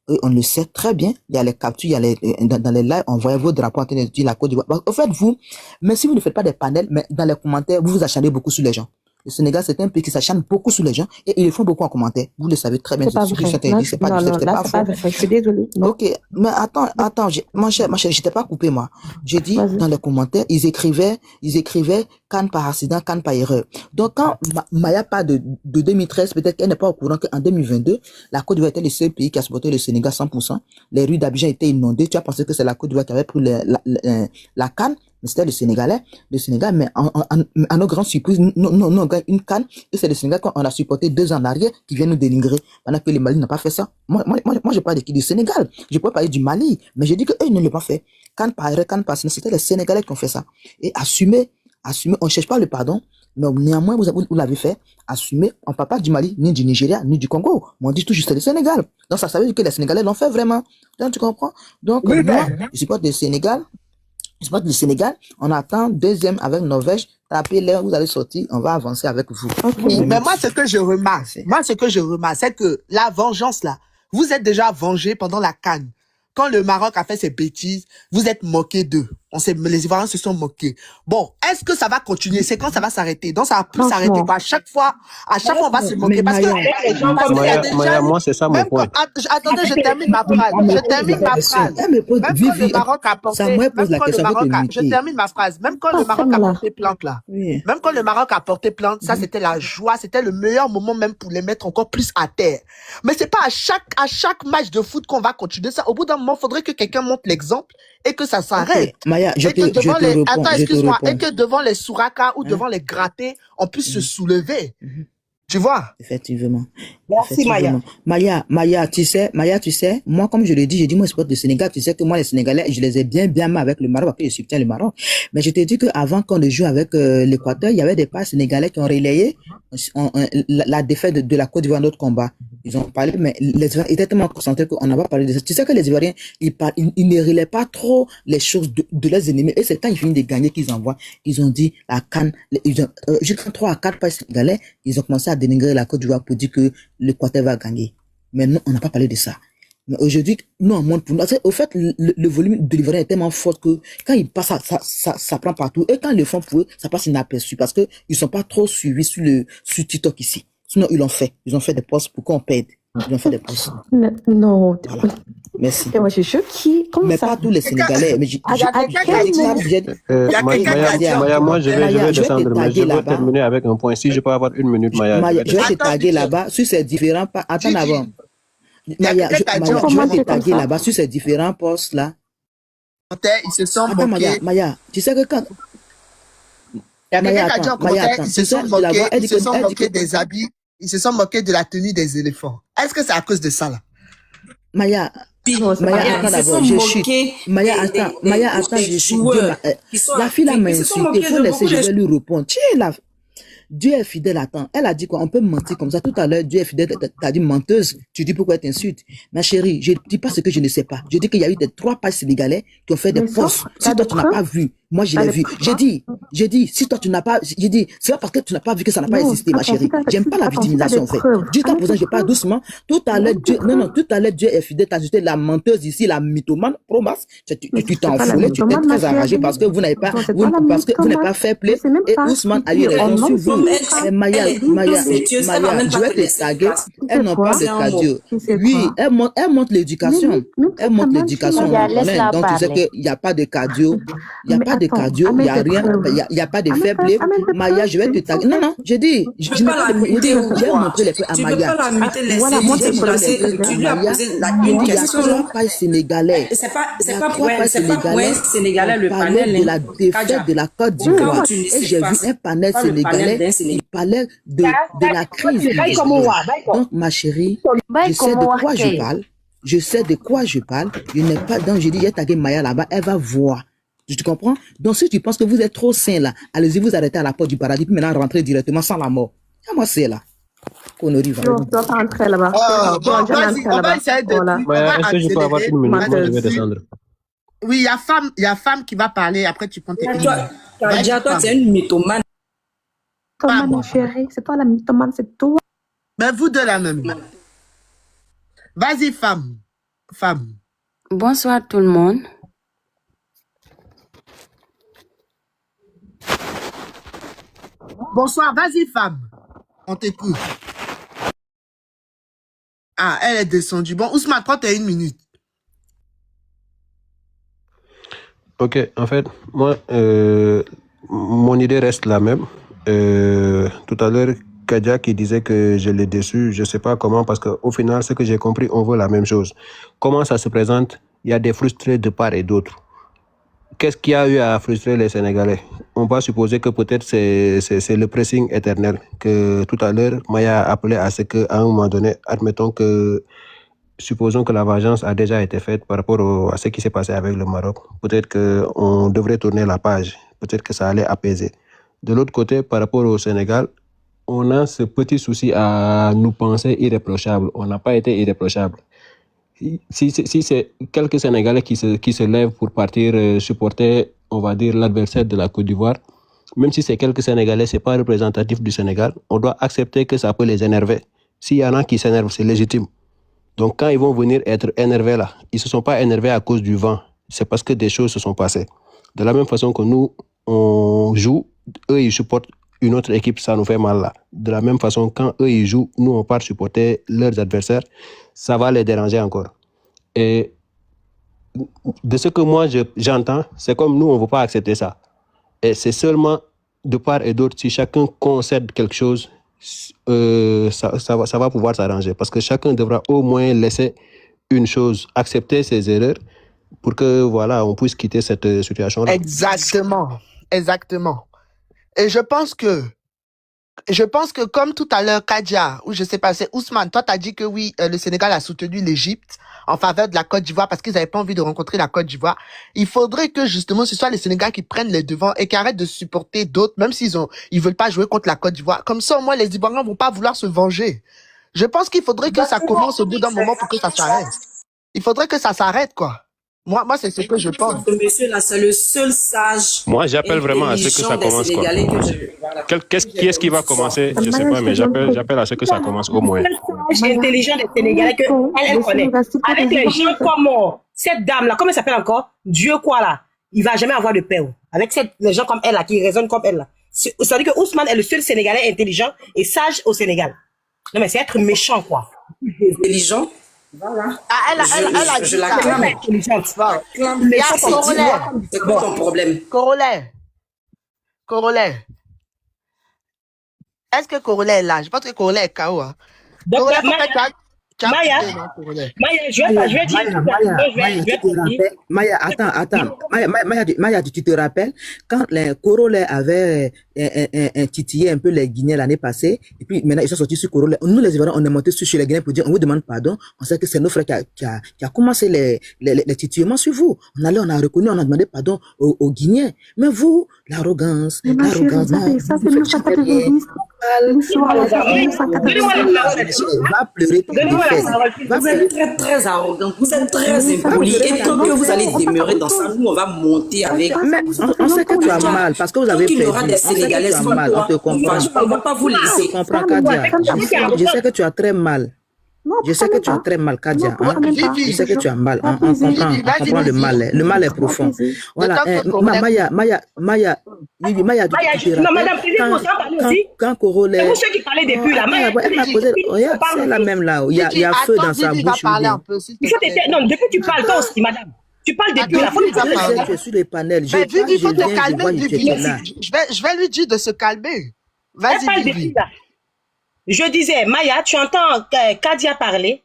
[SPEAKER 7] Et on le sait très bien. Il y a les captures, il y a dans les lives, on voit vos drapeaux en train de dire la Côte d'Ivoire. En fait, vous, même si vous ne faites pas des panels, mais dans les commentaires, vous vous acharnez beaucoup sur les gens. Le Sénégal, c'est un pays qui s'acharne beaucoup sur les gens et ils le font beaucoup en commentaire. Vous le savez très bien.
[SPEAKER 5] C'est pas vrai.
[SPEAKER 7] C'est pas vrai.
[SPEAKER 5] Je suis désolée. Non.
[SPEAKER 7] Ok, mais attends, mon cher, j'étais pas coupé, moi. J'ai dit, dans les commentaires, ils écrivaient Cannes par accident, Cannes par erreur. Donc, quand Maya parle de 2013, peut-être qu'elle n'est pas au courant qu'en 2022, la Côte d'Ivoire était le seul pays qui a supporté le Sénégal 100%. Les rues d'Abidjan étaient inondées. Tu as pensé que c'est la Côte d'Ivoire qui avait pris la Cannes, mais c'était le Sénégal, mais à nos grandes surprises, nous, on gagne une Cannes, et c'est le Sénégal qu'on a supporté 2 ans en arrière, qui vient nous dénigrer, pendant que le Mali n'a pas fait ça. Moi, je parle du Sénégal. Je peux parler du Mali, mais je dis qu'eux, ils ne l'ont pas fait. Cannes par erreur, Cannes par accident, c'était les Sénégalais qui ont fait ça. Et assumer, on ne cherche pas le pardon, mais néanmoins, vous l'avez fait, assumer, on ne parle pas du Mali, ni du Nigeria, ni du Congo, mais on dit tout juste le Sénégal. Donc, ça veut dire que les Sénégalais l'ont fait vraiment. Donc, tu comprends? Donc, oui, moi, je supporte le Sénégal. Je supporte le Sénégal. On attend deuxième avec Norvège. Tapez l'air, vous allez sortir, on va avancer avec vous.
[SPEAKER 2] Okay. Mais moi, ce que je remarque, c'est que la vengeance, là, vous êtes déjà vengé pendant la CAN. Quand le Maroc a fait ses bêtises, vous êtes moqués d'eux. Les Ivoiriens se sont moqués. Bon, est-ce que ça va continuer? C'est quand ça va s'arrêter? Donc, ça va plus s'arrêter. À chaque fois, on va se moquer. Parce que
[SPEAKER 3] Maya, moi, c'est ça mon point.
[SPEAKER 2] Attendez, je termine ma phrase. Même quand le Maroc a porté, je termine ma phrase. Même quand le Maroc a porté plainte, là. Même quand le Maroc a porté plainte, ça, c'était la joie. C'était le meilleur moment même pour les mettre encore plus à terre. Mais c'est pas à chaque match de foot qu'on va continuer ça. Au bout d'un moment, il faudrait que quelqu'un montre l'exemple et que ça s'arrête.
[SPEAKER 7] Okay. Maya, et
[SPEAKER 2] que devant les Souraka ou devant les grattés, on puisse se soulever. Tu vois?
[SPEAKER 7] Effectivement.
[SPEAKER 2] Merci,
[SPEAKER 7] Maya, tu sais, moi, comme je le dis, moi, je supporte le Sénégal. Tu sais que moi, les Sénégalais, je les ai bien mal avec le Maroc, parce que je soutiens le Maroc. Mais je te dis qu'avant qu'on ne joue avec l'Équateur, il y avait des pas sénégalais qui ont relayé la défaite de la Côte d'Ivoire dans notre combat. Ils ont parlé, mais les Ivoiriens étaient tellement concentrés qu'on n'a pas parlé de ça. Tu sais que les Ivoiriens, ils ne relaient pas trop les choses de leurs ennemis. Et c'est quand ils finissent de gagner qu'ils envoient. Ils ont dit la CAN, jusqu'à 3 à 4 pas sénégalais, ils ont commencé à dénigrer la Côte d'Ivoire pour dire que l'Équateur va gagner. Mais non, on n'a pas parlé de ça. Mais aujourd'hui, nous, on monte pour nous. Au fait, le volume de l'Ivoirien est tellement fort que quand ils passent, ça prend partout. Et quand ils le font pour eux, ça passe inaperçu parce que ils sont pas trop suivis sur TikTok ici. Sinon, ils l'ont fait. Ils ont fait des posts pour qu'on paye. Ils ont fait des posts.
[SPEAKER 5] Non.
[SPEAKER 7] Voilà. Merci.
[SPEAKER 5] Et moi, je suis choquée.
[SPEAKER 7] Mais pas tous les Sénégalais. Mais
[SPEAKER 3] Maya, moi, je vais descendre, mais je veux terminer avec un point. Si je peux avoir 1 minute, Maya.
[SPEAKER 7] Je vais te taguer là-bas sur ces différents... Attends avant. Maya, je vais te taguer là-bas sur ces différents posts là.
[SPEAKER 2] Ils se sont moqués.
[SPEAKER 7] Maya, tu sais que quand...
[SPEAKER 2] Il y a quelqu'un qui a dit en commentaire, ils se sont moqués des habits, ils se sont moqués de la tenue des éléphants. Est-ce que c'est à cause de ça là?
[SPEAKER 7] Maya,
[SPEAKER 1] Puis,
[SPEAKER 5] Non, c'est pas
[SPEAKER 7] Maya,
[SPEAKER 5] vrai.
[SPEAKER 7] attends
[SPEAKER 1] ils se sont
[SPEAKER 7] d'abord, je chute.
[SPEAKER 1] moqués
[SPEAKER 7] Maya, attends, Maya, attends,
[SPEAKER 1] des
[SPEAKER 7] je chute.
[SPEAKER 1] joueurs qui sont
[SPEAKER 7] La fille là m'a
[SPEAKER 1] ils se sont
[SPEAKER 7] insulté.
[SPEAKER 1] moqués
[SPEAKER 7] Faut
[SPEAKER 1] de
[SPEAKER 7] laisser,
[SPEAKER 1] beaucoup
[SPEAKER 7] je
[SPEAKER 1] de
[SPEAKER 7] vais lui répondre. Tiens, là. Dieu est fidèle, attends. Elle a dit quoi? On peut mentir comme ça. Tout à l'heure, Dieu est fidèle. T'as dit menteuse. Tu dis pourquoi elle t'insulte? Ma chérie, je ne dis pas ce que je ne sais pas. Je dis qu'il y a eu des 3 pages sénégalais qui ont fait des
[SPEAKER 5] Mais ça,
[SPEAKER 7] posts.
[SPEAKER 5] t'as
[SPEAKER 7] Si toi,
[SPEAKER 5] des
[SPEAKER 7] tu n'as pas
[SPEAKER 5] preuves?
[SPEAKER 7] vu, moi, je
[SPEAKER 5] T'as
[SPEAKER 7] l'ai
[SPEAKER 5] des
[SPEAKER 7] vu.
[SPEAKER 5] preuves?
[SPEAKER 7] J'ai dit, si toi, tu n'as pas, j'ai dit, c'est pas parce que tu n'as pas vu que ça n'a pas
[SPEAKER 5] Non,
[SPEAKER 7] existé, ma
[SPEAKER 5] attends,
[SPEAKER 7] chérie. J'aime pas la
[SPEAKER 5] attends, si t'as
[SPEAKER 7] victimisation,
[SPEAKER 5] des
[SPEAKER 7] en fait.
[SPEAKER 5] preuves,
[SPEAKER 7] Jusqu'à
[SPEAKER 5] amène
[SPEAKER 7] présent,
[SPEAKER 5] tes
[SPEAKER 7] je parle
[SPEAKER 5] preuves.
[SPEAKER 7] doucement. Tout à l'heure,
[SPEAKER 5] Amène tes
[SPEAKER 7] Dieu, non, non,
[SPEAKER 5] preuves.
[SPEAKER 7] tout à l'heure, Dieu est fidèle. T'as ajouté la menteuse ici, la mythomane, promas.
[SPEAKER 5] Mais
[SPEAKER 7] Tu t'es
[SPEAKER 5] c'est pas la
[SPEAKER 7] enfoulé, tu t'es
[SPEAKER 5] mythomane, ma
[SPEAKER 7] très enragé
[SPEAKER 5] chérie.
[SPEAKER 7] parce que vous n'avez pas,
[SPEAKER 5] Non, c'est pas la
[SPEAKER 7] parce que vous n'avez
[SPEAKER 5] mythomane.
[SPEAKER 7] pas fait
[SPEAKER 5] Mais
[SPEAKER 7] play
[SPEAKER 5] c'est même
[SPEAKER 7] et
[SPEAKER 5] pas
[SPEAKER 7] Ousmane a eu
[SPEAKER 5] stupide.
[SPEAKER 7] raison
[SPEAKER 5] Elle
[SPEAKER 7] sur
[SPEAKER 5] ment
[SPEAKER 7] vous.
[SPEAKER 5] sur ça.
[SPEAKER 7] Mais Maya,
[SPEAKER 1] elle est
[SPEAKER 7] Maya,
[SPEAKER 1] affectueuse, elle va
[SPEAKER 7] Maya,
[SPEAKER 1] même
[SPEAKER 7] je
[SPEAKER 1] pas
[SPEAKER 7] vais
[SPEAKER 1] te
[SPEAKER 7] te
[SPEAKER 1] laisser
[SPEAKER 7] taguer.
[SPEAKER 1] grâce.
[SPEAKER 5] Tu
[SPEAKER 7] Elle
[SPEAKER 5] sais
[SPEAKER 7] n'ont
[SPEAKER 5] quoi?
[SPEAKER 7] pas de
[SPEAKER 1] C'est un mot.
[SPEAKER 7] cardio.
[SPEAKER 5] Tu sais
[SPEAKER 7] Oui,
[SPEAKER 5] quoi?
[SPEAKER 7] elle montre l'éducation.
[SPEAKER 5] Même
[SPEAKER 7] Elle
[SPEAKER 5] si
[SPEAKER 7] montre
[SPEAKER 5] ta
[SPEAKER 7] l'éducation,
[SPEAKER 5] menti,
[SPEAKER 7] on connaît. Donc, tu sais qu'il n'y a pas de cardio. Il n'y a
[SPEAKER 5] mais
[SPEAKER 7] pas de
[SPEAKER 5] attends,
[SPEAKER 7] cardio, il n'y
[SPEAKER 5] amène
[SPEAKER 7] a
[SPEAKER 5] tes
[SPEAKER 7] rien,
[SPEAKER 5] preuves.
[SPEAKER 7] il y a pas de fair play.
[SPEAKER 5] Amène tes
[SPEAKER 7] Maya,
[SPEAKER 5] preuves.
[SPEAKER 7] je vais
[SPEAKER 5] C'est
[SPEAKER 7] te
[SPEAKER 5] juste en
[SPEAKER 7] taguer. Non,
[SPEAKER 5] fait.
[SPEAKER 7] non, je dis,
[SPEAKER 1] Tu
[SPEAKER 7] je
[SPEAKER 1] peux
[SPEAKER 7] n'ai
[SPEAKER 1] pas
[SPEAKER 7] pas
[SPEAKER 1] la
[SPEAKER 7] de, je
[SPEAKER 1] muter
[SPEAKER 7] dis,
[SPEAKER 1] ou
[SPEAKER 7] j'ai
[SPEAKER 1] quoi?
[SPEAKER 7] montré les preuves à
[SPEAKER 1] Tu peux pas
[SPEAKER 7] Maya.
[SPEAKER 1] la muter,
[SPEAKER 5] Voilà,
[SPEAKER 1] laisser.
[SPEAKER 5] moi,
[SPEAKER 7] J'ai
[SPEAKER 5] c'est pour la
[SPEAKER 7] montré les preuves
[SPEAKER 1] Tu
[SPEAKER 7] à
[SPEAKER 1] lui as
[SPEAKER 7] Maya.
[SPEAKER 1] posé une
[SPEAKER 7] Il y a
[SPEAKER 1] question.
[SPEAKER 7] 3 pages sénégalais.
[SPEAKER 1] C'est pas,
[SPEAKER 7] Il y a 3 pages
[SPEAKER 1] c'est pas point
[SPEAKER 7] sénégalais
[SPEAKER 1] sénégalais
[SPEAKER 7] qui
[SPEAKER 1] le
[SPEAKER 7] parlaient
[SPEAKER 1] panel,
[SPEAKER 7] de
[SPEAKER 1] hein.
[SPEAKER 7] la défaite
[SPEAKER 1] Kadja.
[SPEAKER 7] de la Côte
[SPEAKER 1] Quand
[SPEAKER 7] d'Ivoire.
[SPEAKER 1] tu ne
[SPEAKER 7] Et
[SPEAKER 1] sais
[SPEAKER 7] j'ai
[SPEAKER 1] pas,
[SPEAKER 7] vu un panel
[SPEAKER 1] pas le panel
[SPEAKER 7] sénégalais
[SPEAKER 1] d'un
[SPEAKER 7] qui
[SPEAKER 1] Sénégalais.
[SPEAKER 7] parlait de la crise du football. Donc, ma chérie, je sais de quoi je parle. Je sais de quoi je parle. Je n'ai pas, donc j'ai dit, j'ai tagué Maya là-bas, elle va voir. Tu comprends? Donc, si tu penses que vous êtes trop sain là, allez-y vous arrêtez à la porte du paradis, puis maintenant rentrer directement sans la mort. Ah, moi, c'est là. Connerie, va.
[SPEAKER 5] Non, tu dois pas entrer là-bas. Tu dois
[SPEAKER 2] Bon,
[SPEAKER 5] jamais
[SPEAKER 2] vas-y,
[SPEAKER 5] entrer
[SPEAKER 2] on va
[SPEAKER 5] là-bas.
[SPEAKER 2] essayer de,
[SPEAKER 5] Voilà.
[SPEAKER 2] on va
[SPEAKER 3] Maya, est-ce que je peux avoir
[SPEAKER 2] accélérer.
[SPEAKER 3] une minute? Moi, je vais
[SPEAKER 5] Menteuse.
[SPEAKER 3] descendre.
[SPEAKER 2] Oui, il y a femme qui va parler, après tu prends tes une
[SPEAKER 1] Toi,
[SPEAKER 2] minute.
[SPEAKER 1] Kadja,
[SPEAKER 2] Vas-y,
[SPEAKER 1] toi,
[SPEAKER 2] femme.
[SPEAKER 1] tu es une mythomane.
[SPEAKER 5] Thomas,
[SPEAKER 2] Femme.
[SPEAKER 5] mon chéri, c'est toi la mythomane, c'est toi.
[SPEAKER 2] Mais vous deux la même. Vas-y, femme. Femme.
[SPEAKER 8] Bonsoir tout le monde.
[SPEAKER 2] Bonsoir, vas-y, femme. On t'écoute. Ah, elle est descendue. Bon, Ousmane, prends tes une minute.
[SPEAKER 3] Ok, en fait, moi, mon idée reste la même. Tout à l'heure, Kadja qui disait que je l'ai déçu, je ne sais pas comment, parce qu'au final, ce que j'ai compris, on veut la même chose. Comment ça se présente? Il y a des frustrés de part et d'autre. Qu'est-ce qui a eu à frustrer les Sénégalais? On va supposer que peut-être c'est le pressing éternel, que tout à l'heure, Maya a appelé à ce qu'à un moment donné, admettons que, supposons que la vengeance a déjà été faite par rapport à ce qui s'est passé avec le Maroc. Peut-être qu'on devrait tourner la page, peut-être que ça allait apaiser. De l'autre côté, par rapport au Sénégal, on a ce petit souci à nous penser irréprochables. On n'a pas été irréprochables. Si c'est quelques Sénégalais qui se lèvent pour partir supporter, on va dire, l'adversaire de la Côte d'Ivoire, même si c'est quelques Sénégalais, c'est pas représentatif du Sénégal, on doit accepter que ça peut les énerver. S'il y en a qui s'énervent, c'est légitime. Donc quand ils vont venir être énervés là, ils se sont pas énervés à cause du vent, c'est parce que des choses se sont passées. De la même façon que nous, on joue, eux ils supportent une autre équipe, ça nous fait mal là. De la même façon, quand eux ils jouent, nous on part supporter leurs adversaires, ça va les déranger encore. Et de ce que moi j'entends, c'est comme nous on ne veut pas accepter ça. Et c'est seulement de part et d'autre, si chacun concède quelque chose, ça va pouvoir s'arranger. Parce que chacun devra au moins laisser une chose, accepter ses erreurs pour que voilà, on puisse quitter cette situation-là.
[SPEAKER 2] Exactement. Exactement. Et je pense que comme tout à l'heure, Kadja, ou je sais pas, c'est Ousmane, toi t'as dit que oui, le Sénégal a soutenu l'Égypte en faveur de la Côte d'Ivoire parce qu'ils n'avaient pas envie de rencontrer la Côte d'Ivoire. Il faudrait que justement ce soit les Sénégalais qui prennent les devants et qui arrêtent de supporter d'autres, même ils veulent pas jouer contre la Côte d'Ivoire. Comme ça, au moins, les Ivoiriens vont pas vouloir se venger. Je pense qu'il faudrait que ça commence au bout d'un moment pour que ça s'arrête. Il faudrait que ça s'arrête, quoi. Moi, c'est ce que je pense.
[SPEAKER 1] Ce monsieur-là, c'est le seul sage.
[SPEAKER 3] Moi, j'appelle vraiment à ce que ça commence, quoi. Qui est-ce qui va commencer? Je ne sais pas, mais j'appelle à ce que ça commence au moins.
[SPEAKER 9] Le sage intelligent des Sénégalais qu'elle connaît. Avec les gens comme cette dame-là, comment elle s'appelle encore? Dieu quoi là? Il va jamais avoir de paix. Avec les gens comme elle là, qui raisonnent comme elle là. C'est-à-dire que Ousmane est le seul Sénégalais intelligent et sage au Sénégal. Non mais c'est être méchant quoi.
[SPEAKER 1] Intelligent. Voilà.
[SPEAKER 2] Ah,
[SPEAKER 1] je l'acclame.
[SPEAKER 2] Mais
[SPEAKER 1] c'est quoi ton problème?
[SPEAKER 2] Corollaire. Est-ce que Corollaire est là? Je pense que Corollaire est KO. Hein.
[SPEAKER 9] Donc, Maya,
[SPEAKER 7] Maya, attends. Maya, tu te rappelles quand les Corollaire avaient titillé un peu les Guinéens l'année passée, et puis maintenant ils sont sortis sur Corolla. Nous les Ivoiriens, on est monté sur les Guinéens pour dire on vous demande pardon, on sait que c'est nos frères qui a commencé les titillements sur vous. On a reconnu, on a demandé pardon aux Guinéens. Mais vous, l'arrogance, non, vous faites jamais rien. Va pleurer tes défaites.
[SPEAKER 1] Vous êtes très, très arrogant, vous êtes très impoli. Et tant que vous allez demeurer dans ça, nous, on va monter avec.
[SPEAKER 7] Mais on sait que tu as mal, parce que vous avez
[SPEAKER 1] Il y aura
[SPEAKER 7] perdu.
[SPEAKER 1] des Sénégalais
[SPEAKER 7] On mal, on te comprend.
[SPEAKER 1] on ne va pas vous laisser.
[SPEAKER 7] Je comprends, Kadia. Je sais que tu as très mal. Je sais que tu as très mal, Kadia. Hein? Je sais que tu as mal. On comprend le mal. Le mal est profond. Voilà. Maya,
[SPEAKER 9] Non, madame,
[SPEAKER 7] quand Corolla...
[SPEAKER 9] c'est vous ceux qui parlaient depuis là.
[SPEAKER 7] Elle m'a posé... Regarde, c'est la même là. Il y a feu dans sa bouche.
[SPEAKER 9] Non, depuis tu parles, toi aussi, madame. Tu parles depuis là.
[SPEAKER 7] Je suis sur les panels.
[SPEAKER 2] Mais Vivi, il faut te
[SPEAKER 7] je
[SPEAKER 2] calmer,
[SPEAKER 7] vois,
[SPEAKER 2] Vivi.
[SPEAKER 7] là.
[SPEAKER 2] Je vais lui dire de se calmer. Vas-y, Vivi.
[SPEAKER 9] Je disais, Maya, tu entends Kadia parler.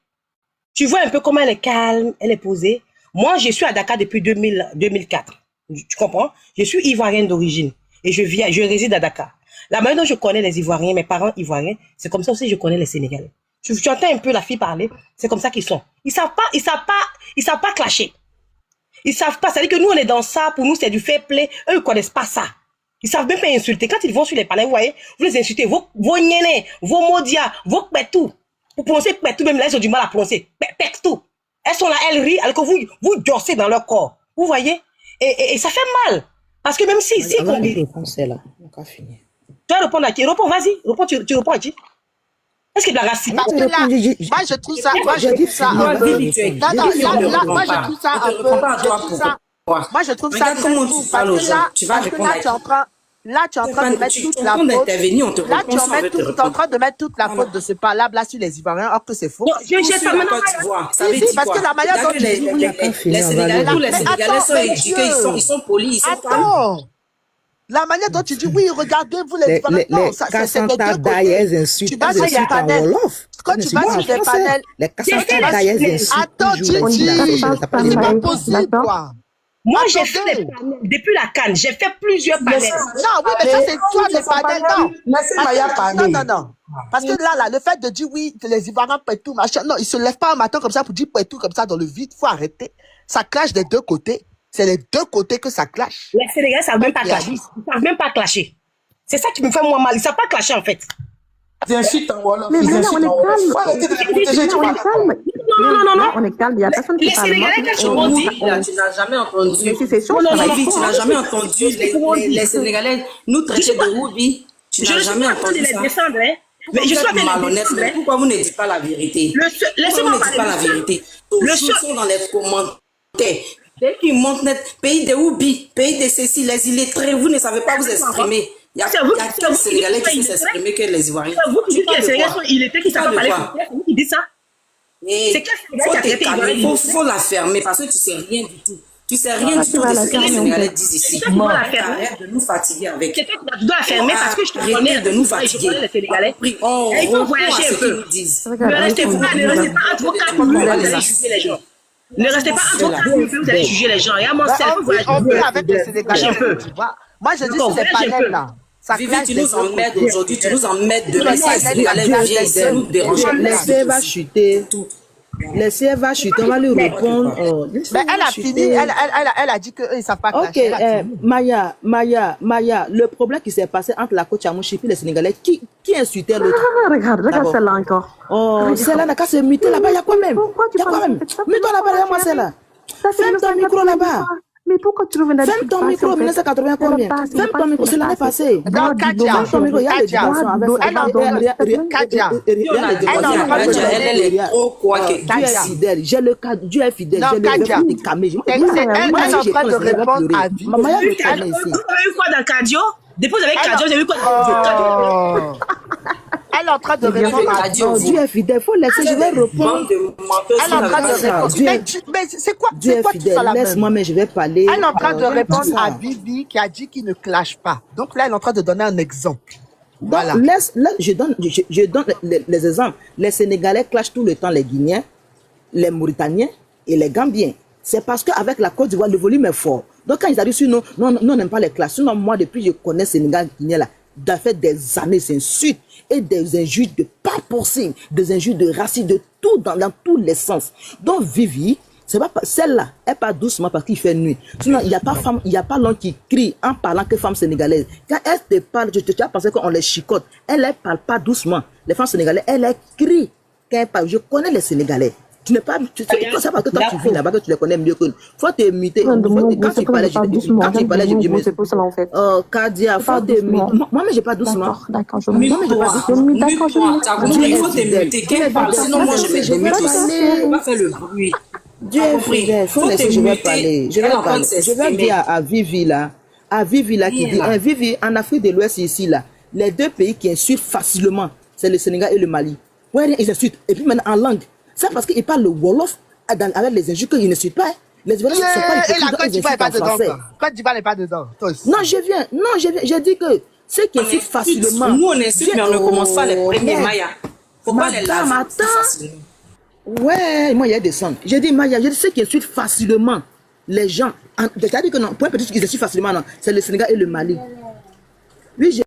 [SPEAKER 9] Tu vois un peu comment elle est calme, elle est posée. Moi, je suis à Dakar depuis 2004. Tu comprends? Je suis ivoirienne d'origine et je réside à Dakar. La manière dont je connais les Ivoiriens, mes parents ivoiriens, c'est comme ça aussi que je connais les Sénégalais. Tu entends un peu la fille parler, c'est comme ça qu'ils sont. Ils savent pas clasher. Ils savent pas. C'est-à-dire que nous, on est dans ça. Pour nous, c'est du fair play. Eux, ils connaissent pas ça. Ils savent même pas insulter. Quand ils vont sur les panels, vous voyez, vous les insultez. Vos nyénés, vos modia, vos pétou. Vous prononcez pétou, même là, ils ont du mal à prononcer. Pétou. Elles sont là, elles rient, alors que vous dorsez dans leur corps. Vous voyez? Et ça fait mal. Parce que même si...
[SPEAKER 7] On va répondre, là. On va finir.
[SPEAKER 9] Tu vas répondre à qui? Réponds, vas-y. Réponds, tu réponds à qui? Est-ce qu'il y a de la racine?
[SPEAKER 2] Parce que là, moi, je trouve ça... Moi, je trouve ça un peu... Non, moi, je trouve ça un peu... Moi, je trouve ça...
[SPEAKER 1] Regarde comment tu parles aux gens. Tu vas répondre à
[SPEAKER 2] Là, tu es en train de mettre toute la faute. Là, tu es en train de mettre toute la faute de ce parlable-là sur les Ivoiriens, alors que c'est faux.
[SPEAKER 1] Non, je sais pas maintenant.
[SPEAKER 2] Parce que la manière dont
[SPEAKER 1] les Sénégalais sont éduqués, ils sont polis, ils sont calmes.
[SPEAKER 2] La manière dont tu dis, oui, regardez, vous les Ivoiriens. Non, ça, c'est des deux côtés. Tu vas sur les panels. Quand tu vas sur les panels. Attends, Gigi, c'est pas possible, quoi.
[SPEAKER 9] Moi, j'ai fait des panels. Depuis la Cannes, j'ai fait plusieurs panels.
[SPEAKER 2] Non, oui, mais ça, c'est toi, les panels. Non.
[SPEAKER 6] Laissez Maya parler.
[SPEAKER 2] Non. Parce que là, le fait de dire, oui, les Ivoiriens pètent tout, machin. Non, ils se lèvent pas un matin comme ça pour dire pètent tout comme ça dans le vide. Faut arrêter. Ça clash des deux côtés. C'est les deux côtés que ça clash.
[SPEAKER 9] Les Sénégalais savent même pas clasher. Ils savent même pas clasher. C'est ça qui me fait moi mal. Ils savent pas clasher, en fait.
[SPEAKER 6] Ils insultent en Wolof.
[SPEAKER 5] Mais
[SPEAKER 6] Ils
[SPEAKER 5] on est calme.
[SPEAKER 9] Non.
[SPEAKER 5] On est calme, il n'y a personne qui
[SPEAKER 9] Les
[SPEAKER 5] parle.
[SPEAKER 9] Sénégalais, quand je dis,
[SPEAKER 1] Tu n'as jamais entendu.
[SPEAKER 5] Mais si c'est chaud,
[SPEAKER 1] Tu n'as jamais entendu les Sénégalais nous traiter de Woubi. Tu n'as jamais entendu ça.
[SPEAKER 9] Mais je suis
[SPEAKER 1] malhonnête. Mais pourquoi vous ne dites pas la vérité? Laissez-moi ne dites pas la vérité. Tous sont dans les commentaires. Dès qu'ils montent net, pays de Woubi, pays de ceci, les illettrés, vous ne savez pas vous exprimer. Il y a quel Sénégalais qui sait s'exprimer que les Ivoiriens?
[SPEAKER 9] C'est vous qui dites que les Sénégalais sont illettrés, qui ne savent pas parler français. C'est vous qui dites ça. C'est
[SPEAKER 1] Il faut la fermer parce que tu ne sais rien du tout. Tu ne sais rien du tout de ce que les Sénégalais disent ici. Arrête de nous fatiguer avec.
[SPEAKER 9] Tu dois la fermer parce que je te connais
[SPEAKER 1] de nous fatiguer.
[SPEAKER 9] Les Sénégalais.
[SPEAKER 1] Il
[SPEAKER 9] faut voyager un peu. Ne restez pas entre vos quatre vous allez juger les gens. Ne restez pas entre vos quatre vous allez juger les gens. Et à mon cerveau,
[SPEAKER 2] on peut avec les Sénégalais un peu. Moi, je dis c'est ces panels-là.
[SPEAKER 1] Vivi, tu nous emmènes aujourd'hui, tu nous emmènes demain. Si les Sénégalais viennent nous déranger.
[SPEAKER 7] Laissez va chuter. Laissez elle va chuter, on va lui répondre.
[SPEAKER 2] Mais elle a fini, elle a dit qu'ils ne savent pas clasher.
[SPEAKER 7] Ok, Maya, le problème qui s'est passé entre la coach Amouchi et les Sénégalais, qui insultait l'autre?
[SPEAKER 5] Regarde celle-là encore.
[SPEAKER 7] Oh, celle-là n'a qu'à se muter là-bas, il y a quoi même? Il y a quoi même? Mets-toi là-bas derrière moi, celle-là. Ferme ton micro là-bas.
[SPEAKER 5] Mais pourquoi tu reviens
[SPEAKER 7] Ferme ton micro, 1980 combien? Ferme ton micro, c'est l'année passée.
[SPEAKER 2] Non, Kadia,
[SPEAKER 7] ferme ton micro, il y a les
[SPEAKER 1] elle est trop quoi que
[SPEAKER 7] Dieu est fidèle, j'ai le cas, Dieu est fidèle, j'ai le verbe de Kamé.
[SPEAKER 2] Elle est en train de répondre à Vivi.
[SPEAKER 7] Maman, il y a le ici.
[SPEAKER 9] Vous avez eu quoi dans Kadio? Depuis vous avez Kadio, j'ai eu quoi dans
[SPEAKER 2] Elle est en train de répondre à
[SPEAKER 7] Dieu. Dieu est fidèle, il faut laisser, je vais répondre.
[SPEAKER 2] Elle est en train de répondre. Mais c'est quoi?
[SPEAKER 7] Dieu est fidèle, laisse-moi, mais je vais parler.
[SPEAKER 2] Elle est en train de répondre à Vivi qui a dit qu'il ne clash pas. Donc là, elle est en train de donner un exemple. Voilà.
[SPEAKER 7] Je donne les exemples. Les Sénégalais clashent tout le temps les Guinéens, les Mauritaniens et les Gambiens. C'est parce qu'avec la Côte d'Ivoire, le volume est fort. Donc quand ils arrivent sur nous, non, on n'aime pas les classes. Sinon, moi, depuis que je connais Sénégal, Guinée, là, fait des années s'insultent et des injures de pas possible, des injures de racisme, de tout dans tous les sens. Donc Vivi, c'est pas celle-là, elle parle doucement parce qu'il fait nuit. Sinon, il n'y a pas femme, il n'y a pas l'homme qui crie en parlant que femme sénégalaise. Quand elle te parle, tu as pensé qu'on les chicote. Elle ne parle pas doucement. Les femmes sénégalaises, elle crie quand elle parle. Je connais les Sénégalais. Tu n'es pas, c'est parce que toi tu vis là-bas que tu les connais mieux que nous. Faut t'imiter. Quand tu parlais, je dis,
[SPEAKER 5] c'est pour cela en fait.
[SPEAKER 7] Oh, Kadia, faut t'imiter. Moi, mais j'ai pas doucement.
[SPEAKER 5] D'accord, je
[SPEAKER 1] Il faut t'imiter. Qu'elle parle, sinon moi je vais démute aussi. On va faire le bruit.
[SPEAKER 7] Dieu est fidèle, je vais parler. Je vais dire à Vivi là, qui dit, Vivi, en Afrique de l'Ouest ici là, les deux pays qui insultent facilement, c'est le Sénégal et le Mali. Ouais, ils insultent. Et puis maintenant en langue. C'est parce qu'ils parlent le Wolof avec les injures qu'ils n'insultent pas. Les Ivoiriens ne sont pas
[SPEAKER 2] et la Côte d'Ivoire n'est pas dedans. Côte d'Ivoire n'est pas dedans.
[SPEAKER 7] Non, je viens. J'ai dit que ceux qui insultent facilement.
[SPEAKER 1] Nous on insulte, mais on ne commence pas les premiers Maya. Faut pas les laver facilement.
[SPEAKER 7] Ouais, moi il y a des sons. J'ai dit Maya, je sais qu'ils insultent facilement les gens. C'est-à-dire que non, pour un petit qu'ils insultent facilement, non, c'est le Sénégal et le Mali. Oui,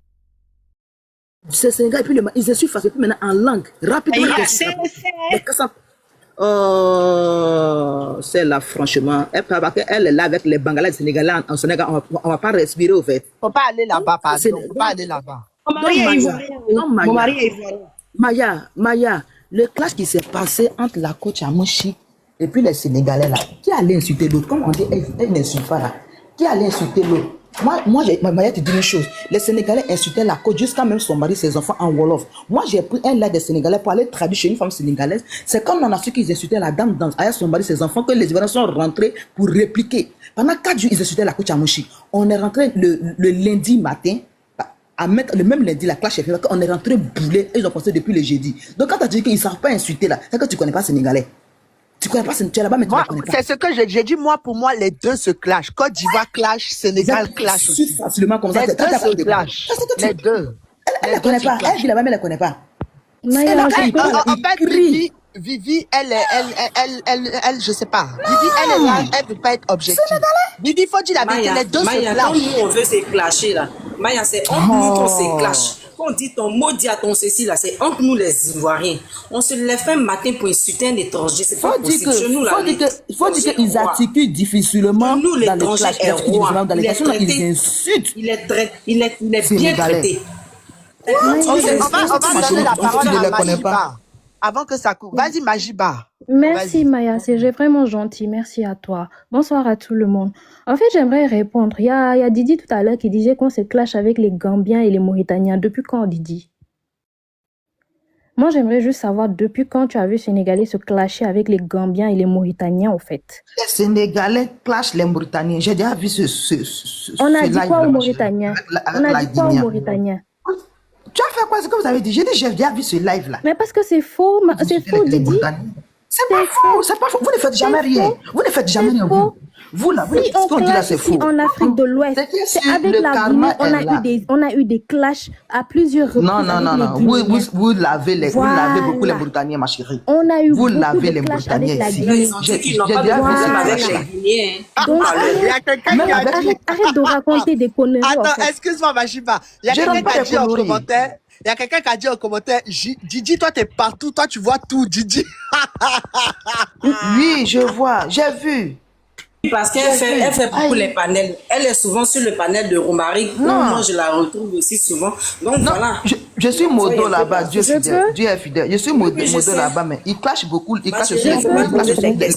[SPEAKER 7] c'est le Sénégal et puis le Mali, ils insultent facilement maintenant en langue, rapidement. Oh, celle-là, franchement, elle est là avec les Bangalais et Sénégalais en Sénégal, on va pas respirer au fait.
[SPEAKER 2] Faut pas aller là-bas, pardon. Faut pas aller là-bas.
[SPEAKER 9] Mon mari est ivoirien.
[SPEAKER 7] Maya, le clash qui s'est passé entre la coach Amouchi et puis les Sénégalais là, qui allait insulter l'autre? Comme on dit, elle n'insulte pas là. Qui allait insulter l'autre? Maya te dit une chose. Les Sénégalais insultaient la coach jusqu'à même son mari, ses enfants en Wolof. Moi, j'ai pris un lettre des Sénégalais pour aller traduire chez une femme sénégalaise. C'est comme dans la suite qu'ils insultaient la dame avec son mari, ses enfants, que les Ivoiriens sont rentrés pour répliquer. Pendant 4 jours, ils insultaient la coach Amouchi. On est rentré le lundi matin. À mettre le même lundi, la clash est faite, on est rentré boulé et ils ont pensé depuis le jeudi. Donc quand tu as dit qu'ils ne savent pas insulter là, c'est que tu ne connais pas Sénégalais. Tu connais pas, tu es là-bas, mais tu ne connais pas.
[SPEAKER 2] C'est ce que j'ai dit, moi, pour moi, les deux se clashent. Côte d'Ivoire clash, Sénégal clash.
[SPEAKER 7] Facilement comme ça.
[SPEAKER 2] Les deux se clashent. Les deux.
[SPEAKER 7] Elle ne connaît pas. Elle vit là-bas, mais elle ne connaît pas.
[SPEAKER 2] En fait, Vivi, elle, je sais pas. Vivi, elle est là, elle ne peut pas être objective. Vivi, il faut dire la vérité, les deux se clashent.
[SPEAKER 1] Quand nous, on veut se clasher là. Maya, c'est entre nous qu'on se clash. Quand on dit ton maudit à ton ceci là, c'est entre nous les Ivoiriens. On se lève un matin pour insulter un étranger. C'est pas possible.
[SPEAKER 7] Il faut dire qu'ils articulent difficilement
[SPEAKER 1] nous,
[SPEAKER 7] dans les
[SPEAKER 1] clashs.
[SPEAKER 7] dans les questions, ils insultent.
[SPEAKER 1] Il est bien traité.
[SPEAKER 2] On va donner la parole à Majiba. Avant que ça coupe. Vas-y, Majiba.
[SPEAKER 5] Merci Maya, c'est vraiment gentil. Merci à toi. Bonsoir à tout le monde. En fait, j'aimerais répondre. Il y a Didi tout à l'heure qui disait qu'on se clash avec les Gambiens et les Mauritaniens. Depuis quand, Didi? Moi, j'aimerais juste savoir depuis quand tu as vu Sénégalais se clasher avec les Gambiens et les Mauritaniens, en fait.
[SPEAKER 7] Les Sénégalais clashent les Mauritaniens. J'ai déjà vu
[SPEAKER 5] On a dit quoi aux Mauritaniens? On a dit quoi aux Mauritaniens?
[SPEAKER 7] Tu as fait quoi? C'est ce que vous avez dit. J'ai dit, j'ai déjà vu ce live-là.
[SPEAKER 5] Mais parce que c'est faux, Didi.
[SPEAKER 7] C'est pas faux. Vous ne faites jamais rien. Vous ne faites jamais rien. Vous là,
[SPEAKER 5] si on clash ici en Afrique de l'Ouest, c'est avec la Guinée, on a eu des clashs à plusieurs reprises.
[SPEAKER 7] Non. Vous lavez beaucoup les Mauritaniens, ma chérie.
[SPEAKER 5] On a eu
[SPEAKER 7] vous
[SPEAKER 5] beaucoup
[SPEAKER 7] lavez
[SPEAKER 5] de
[SPEAKER 7] les
[SPEAKER 5] clashs
[SPEAKER 7] Mauritaniens
[SPEAKER 5] avec
[SPEAKER 7] ici.
[SPEAKER 5] la Guinée.
[SPEAKER 1] J'ai déjà vu avec les Guinéens.
[SPEAKER 5] Donc, arrête de raconter des conneries.
[SPEAKER 2] Attends, excuse-moi, Majiba. Il y a quelqu'un qui a dit en commentaire. Il y a quelqu'un qui a dit en commentaire, Didi, toi, t'es partout, toi, tu vois tout, Didi.
[SPEAKER 7] Oui, je vois, j'ai vu.
[SPEAKER 1] Parce qu'elle fait beaucoup les panels. Elle est souvent sur le panel de Romaric. Moi, je la retrouve aussi souvent. Donc, voilà.
[SPEAKER 7] Je suis modo là-bas. Dieu est fidèle. Je suis modo là-bas, mais il clash beaucoup. Il clash aussi les Mauritaniens.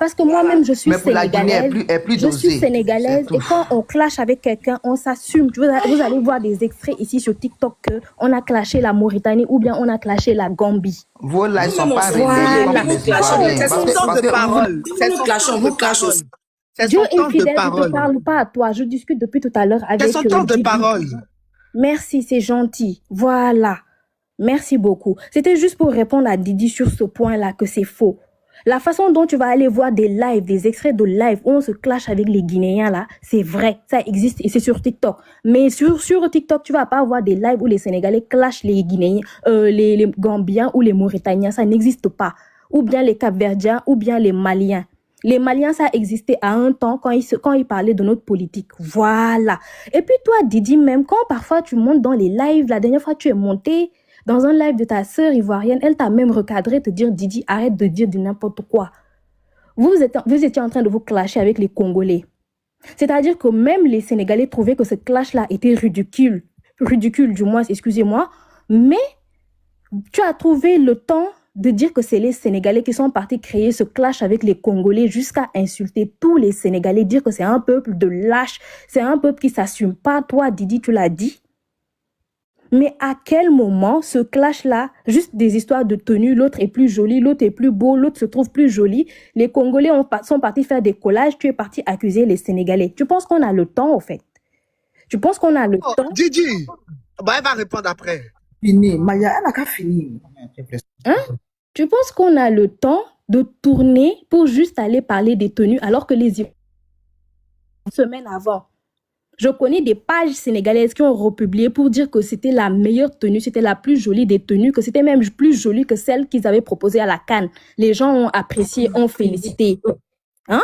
[SPEAKER 5] Parce que moi-même, je suis sénégalaise.
[SPEAKER 7] Je suis
[SPEAKER 5] sénégalaise. Et quand on clash avec quelqu'un, on s'assume. Vous allez voir des extraits ici sur TikTok qu'on a clashé la Mauritanie ou bien on a clashé la Gambie.
[SPEAKER 7] Voilà, ils ne sont pas réglés.
[SPEAKER 2] C'est son temps de parole.
[SPEAKER 5] Dieu est fidèle, je ne te parle pas à toi. Je discute depuis tout à l'heure avec
[SPEAKER 2] C'est son temps de parole.
[SPEAKER 5] Merci, c'est gentil. Voilà. Merci beaucoup. C'était juste pour répondre à Didi sur ce point-là que c'est faux. La façon dont tu vas aller voir des lives, des extraits de live où on se clash avec les Guinéens là, c'est vrai, ça existe et c'est sur TikTok. Mais sur TikTok, tu vas pas voir des lives où les Sénégalais clashent les Guinéens, les Gambiens ou les Mauritaniens, ça n'existe pas. Ou bien les Cap-Verdiens ou bien les Maliens. Les Maliens, ça existait à un temps quand ils parlaient de notre politique. Voilà. Et puis toi, Didi, même quand parfois tu montes dans les lives, la dernière fois tu es monté dans un live de ta sœur ivoirienne, elle t'a même recadré, te dire, Didi, arrête de dire du n'importe quoi. Vous étiez en train de vous clasher avec les Congolais. C'est-à-dire que même les Sénégalais trouvaient que ce clash-là était ridicule du moins, excusez-moi, mais tu as trouvé le temps de dire que c'est les Sénégalais qui sont partis créer ce clash avec les Congolais jusqu'à insulter tous les Sénégalais, dire que c'est un peuple de lâches, c'est un peuple qui s'assume pas. Toi, Didi, tu l'as dit. Mais à quel moment ce clash-là, juste des histoires de tenue, l'autre est plus joli, l'autre est plus beau, l'autre se trouve plus joli, les Congolais sont partis faire des collages, tu es parti accuser les Sénégalais. Tu penses qu'on a le temps, en fait? Tu penses qu'on a le temps?
[SPEAKER 2] Didi, bah, elle va répondre après.
[SPEAKER 7] Fini, Maya, elle n'a qu'à finir.
[SPEAKER 5] Hein? Tu penses qu'on a le temps de tourner pour juste aller parler des tenues alors que les semaines avant, je connais des pages sénégalaises qui ont republié pour dire que c'était la meilleure tenue, c'était la plus jolie des tenues, que c'était même plus jolie que celle qu'ils avaient proposée à la CAN. Les gens ont apprécié, ont félicité. Hein?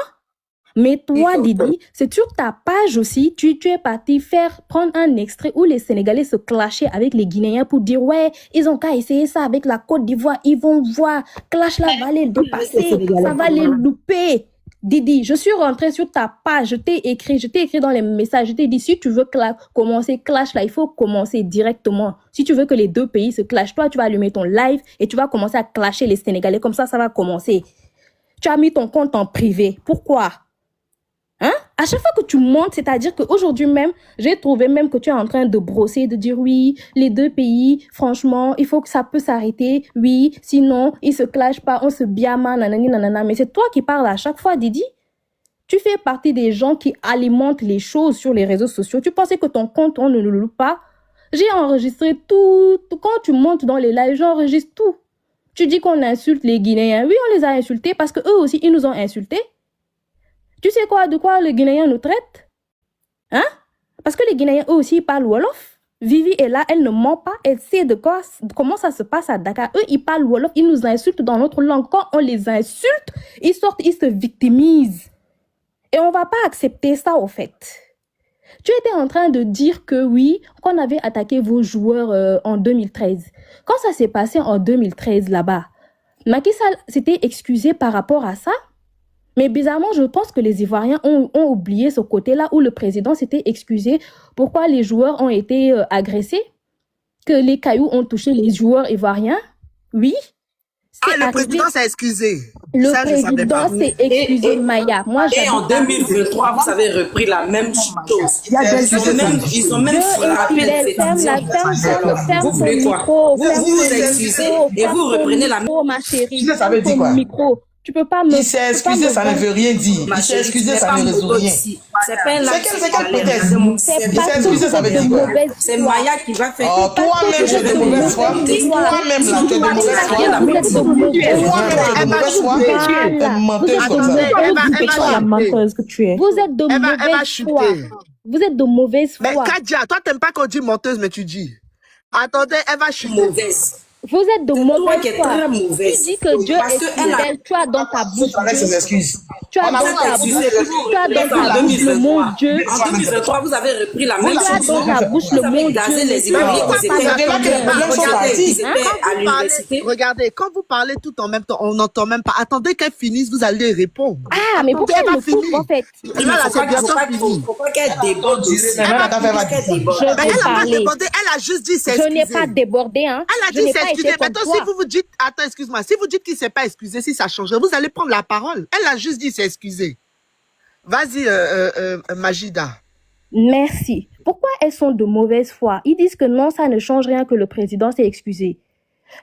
[SPEAKER 5] Mais toi, Didi, c'est sur ta page aussi, tu es parti prendre un extrait où les Sénégalais se clashaient avec les Guinéens pour dire, ouais, ils ont qu'à essayer ça avec la Côte d'Ivoire, ils vont voir, clash là va les dépasser, ça va les louper. Didi, je suis rentrée sur ta page, je t'ai écrit dans les messages, je t'ai dit, si tu veux commencer clash là, il faut commencer directement. Si tu veux que les deux pays se clashent, toi, tu vas allumer ton live et tu vas commencer à clasher les Sénégalais, comme ça va commencer. Tu as mis ton compte en privé. Pourquoi? Hein? À chaque fois que tu montes, c'est-à-dire qu'aujourd'hui même, j'ai trouvé même que tu es en train de brosser, de dire oui, les deux pays, franchement, il faut que ça peut s'arrêter, oui, sinon, ils se clashent pas, on se biama, nanani, nanana. Mais c'est toi qui parles à chaque fois, Didi. Tu fais partie des gens qui alimentent les choses sur les réseaux sociaux. Tu pensais que ton compte, on ne le loue pas? J'ai enregistré tout. Quand tu montes dans les lives, j'enregistre tout. Tu dis qu'on insulte les Guinéens. Oui, on les a insultés parce que eux aussi, ils nous ont insultés. Tu sais quoi, de quoi les Guinéens nous traitent? Hein? Parce que les Guinéens, eux aussi, ils parlent Wolof. Vivi est là, elle ne ment pas, elle sait comment ça se passe à Dakar. Eux, ils parlent Wolof, ils nous insultent dans notre langue. Quand on les insulte, ils sortent, ils se victimisent. Et on ne va pas accepter ça, au fait. Tu étais en train de dire que oui, qu'on avait attaqué vos joueurs en 2013. Quand ça s'est passé en 2013 là-bas, Macky Sall s'était excusé par rapport à ça. Mais bizarrement, je pense que les Ivoiriens ont oublié ce côté-là où le président s'était excusé pourquoi les joueurs ont été agressés, que les cailloux ont touché les joueurs ivoiriens. Oui.
[SPEAKER 2] Le président s'est excusé.
[SPEAKER 5] Le président s'est excusé, Maya. Moi,
[SPEAKER 1] et en 2023, vous avez repris la même chose. Ils ont même frappé. Vous voulez quoi? Vous vous excusez et vous reprenez la même chose.
[SPEAKER 5] Ma chérie,
[SPEAKER 6] Ça veut dire quoi?
[SPEAKER 5] Tu peux pas me...
[SPEAKER 6] Il s'est excusé, ça ne veut rien dire. Il s'est excusé, ça ne résout rien.
[SPEAKER 1] C'est quelle
[SPEAKER 6] hypothèse? Il s'est excusé, ça veut dire quoi?
[SPEAKER 1] C'est Maya qui va faire.
[SPEAKER 6] Oh, toi-même, tu es de mauvaise foi. Toi-même, là, tu es de mauvaise foi. Toi-même, tu es de mauvaise foi. Tu es menteuse comme ça.
[SPEAKER 5] La menteuse que tu es. Vous êtes de mauvaise foi. Vous êtes de mauvaise foi.
[SPEAKER 2] Mais Kadia, toi, t'aimes pas qu'on dit menteuse, mais tu dis. Attendez, elle va chuter.
[SPEAKER 1] Mauvaise.
[SPEAKER 5] Vous êtes de mauvaise foi.
[SPEAKER 1] Très mauvaise.
[SPEAKER 5] Tu dis que Dieu est fidèle. Tu as dans ta bouche. Tu as dans ta bouche le mot Dieu.
[SPEAKER 1] En 2023, vous avez repris la même chose.
[SPEAKER 5] Tu as dans ta bouche le mot Dieu.
[SPEAKER 1] Les Ivoiriens qui étaient à l'université.
[SPEAKER 2] Regardez, quand vous parlez tout en même temps, on n'entend même pas. Attendez qu'elle finisse, vous allez répondre.
[SPEAKER 5] Ah, mais pourquoi elle me coupe en fait?
[SPEAKER 1] Faut pas qu'elle déborde aussi.
[SPEAKER 5] Je vais parler.
[SPEAKER 2] Elle a juste dit c'est
[SPEAKER 5] Je n'ai pas débordé, hein.
[SPEAKER 2] Elle a dit c'est excusé. Maintenant, si vous dites, attends, excuse-moi, si vous dites qu'il ne s'est pas excusé, si ça change, vous allez prendre la parole. Elle a juste dit c'est excusé. Vas-y, Majida.
[SPEAKER 5] Merci. Pourquoi elles sont de mauvaise foi? Ils disent que non, ça ne change rien que le président s'est excusé.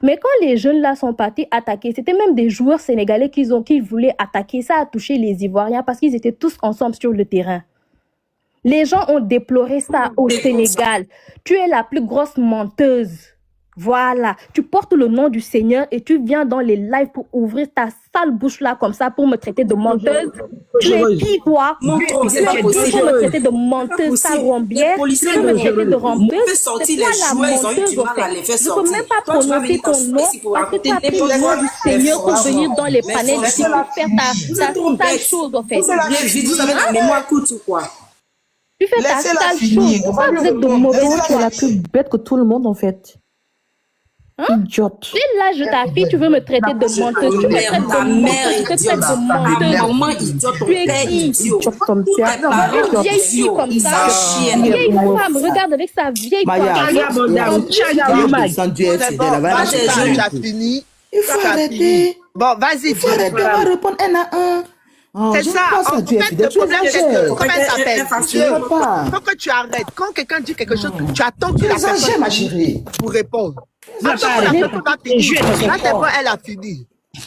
[SPEAKER 5] Mais quand les jeunes là sont partis attaquer, c'était même des joueurs sénégalais qui voulaient attaquer. Ça a touché les Ivoiriens parce qu'ils étaient tous ensemble sur le terrain. Les gens ont déploré ça au Sénégal. Tu es la plus grosse menteuse. Voilà, tu portes le nom du Seigneur et tu viens dans les lives pour ouvrir ta sale bouche là comme ça pour me traiter de menteuse. Tu es qui toi?
[SPEAKER 1] Non, trop, c'est pas
[SPEAKER 5] Pour
[SPEAKER 1] possible.
[SPEAKER 5] me traiter de menteuse, sale rombière. Tu veux me traiter de rampeuse. C'est toi la menteuse en fait. Je ne peux même pas prononcer ton nom parce que tu as pris le nom du Seigneur pour venir dans les panels ici pour faire ta sale chose en fait.
[SPEAKER 1] Vous avez la mémoire courte ou quoi?
[SPEAKER 5] Tu fais ta sale chose. Pourquoi vous êtes de mauvaise? Tu es la plus bête que tout le monde en fait. Idiote. Dès l'âge de ta fille, tu veux me traiter de menteuse. Tu me traites de menteuse. Tu te traites de menteuse. Tu es qui? Une vieille fille comme ça. Une vieille femme. Regarde avec sa vieille femme.
[SPEAKER 2] Tu as fini.
[SPEAKER 7] Il faut arrêter.
[SPEAKER 2] Bon, vas-y.
[SPEAKER 7] Il faut arrêter. On va répondre un à un.
[SPEAKER 2] C'est ça. En fait, le problème, c'est que, comment elle s'appelle? Faut que tu arrêtes. Quand quelqu'un dit quelque chose, tu attends que la personne
[SPEAKER 7] ma chérie,
[SPEAKER 2] pour répondre. Attends que la personne va finir. Là, c'est bon, elle a fini.
[SPEAKER 7] Tu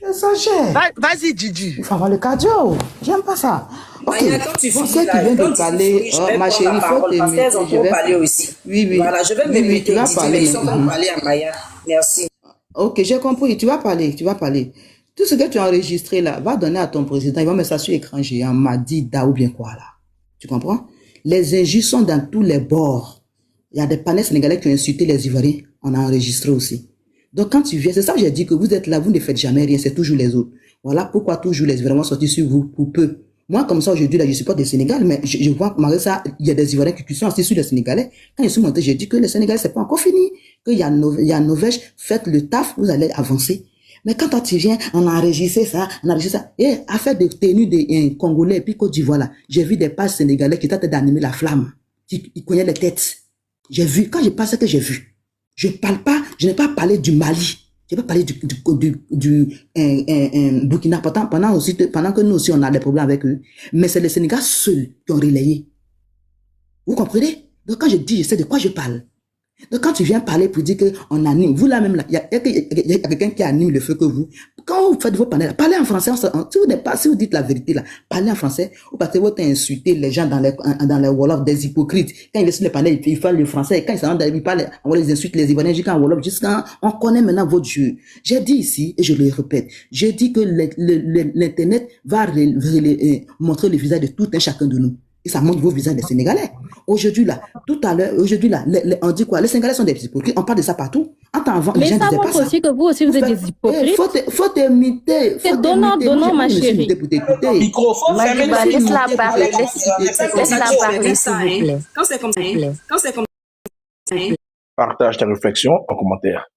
[SPEAKER 7] exagères.
[SPEAKER 2] Vas-y, Gigi.
[SPEAKER 7] Il faut avoir le cardio. J'aime pas ça. Ok.
[SPEAKER 1] Quand tu
[SPEAKER 7] Pour ceux qui viennent de parler, ma chérie, il faut t'aimer.
[SPEAKER 1] Je vais parler aussi.
[SPEAKER 7] Oui.
[SPEAKER 1] Voilà, je vais me
[SPEAKER 7] Oui, tu vas parler.
[SPEAKER 1] Ils sont parler à Maya. Merci.
[SPEAKER 7] Ok, j'ai compris. Tu vas parler. Tout ce que tu as enregistré là, va donner à ton président. Il va mettre ça sur écran géant. Madi, Da ou bien quoi là. Tu comprends? Les injures sont dans tous les bords. Il y a des panels sénégalais qui ont insulté les Ivoiriens. On a enregistré aussi. Donc quand tu viens, c'est ça que j'ai dit que vous êtes là, vous ne faites jamais rien, c'est toujours les autres. Voilà pourquoi toujours les Ivoiriens sortis sur vous pour peu. Moi, comme ça, aujourd'hui, là, je suis pas des Sénégal, mais je vois, malgré ça, il y a des Ivoiriens qui sont assis sur les Sénégalais. Quand je suis monté, j'ai dit que les Sénégalais, c'est pas encore fini. Qu'il y a Norvège, faites le taf, vous allez avancer. Mais quand toi tu viens, on a enregistré ça. Et affaire de tenue des Congolais et puis Côte d'Ivoire là, j'ai vu des pages sénégalais qui tentent d'animer la flamme. Ils connaissent les têtes. J'ai vu, quand je parle, c'est que j'ai vu. Je n'ai pas parlé du Mali. Je n'ai pas parlé du Burkina pendant que nous aussi on a des problèmes avec eux. Mais c'est les Sénégalais seuls qui ont relayé. Vous comprenez? Donc quand je dis, je sais de quoi je parle. Donc quand tu viens parler pour dire qu'on anime, vous là même là, il y a quelqu'un qui anime le feu que vous. Quand vous faites vos panels, parlez en français. Si vous dites la vérité là, parlez en français. Ou parce que vous insultez les gens dans les Wolof, des hypocrites. Quand ils laissent le panel, ils parlent le français. Et quand ils parlent, on les insulte les Ivoiriens jusqu'en Wolof, jusqu'à on connaît maintenant votre jeu. J'ai dit ici, et je le répète, j'ai dit que l'internet va montrer le visage de tout un chacun de nous. Et ça montre vos visages des Sénégalais. Aujourd'hui là, on dit quoi? Les Sénégalais sont des hypocrites. On parle de ça partout.
[SPEAKER 5] Mais ça montre aussi que vous aussi vous êtes des hypocrites.
[SPEAKER 7] Faut t'imiter.
[SPEAKER 5] C'est donnant, ma chérie.
[SPEAKER 8] Madiba, laisse-la parler, laisse-la parler, s'il vous plaît.
[SPEAKER 1] Quand c'est comme ça,
[SPEAKER 10] Partage tes réflexions en commentaire.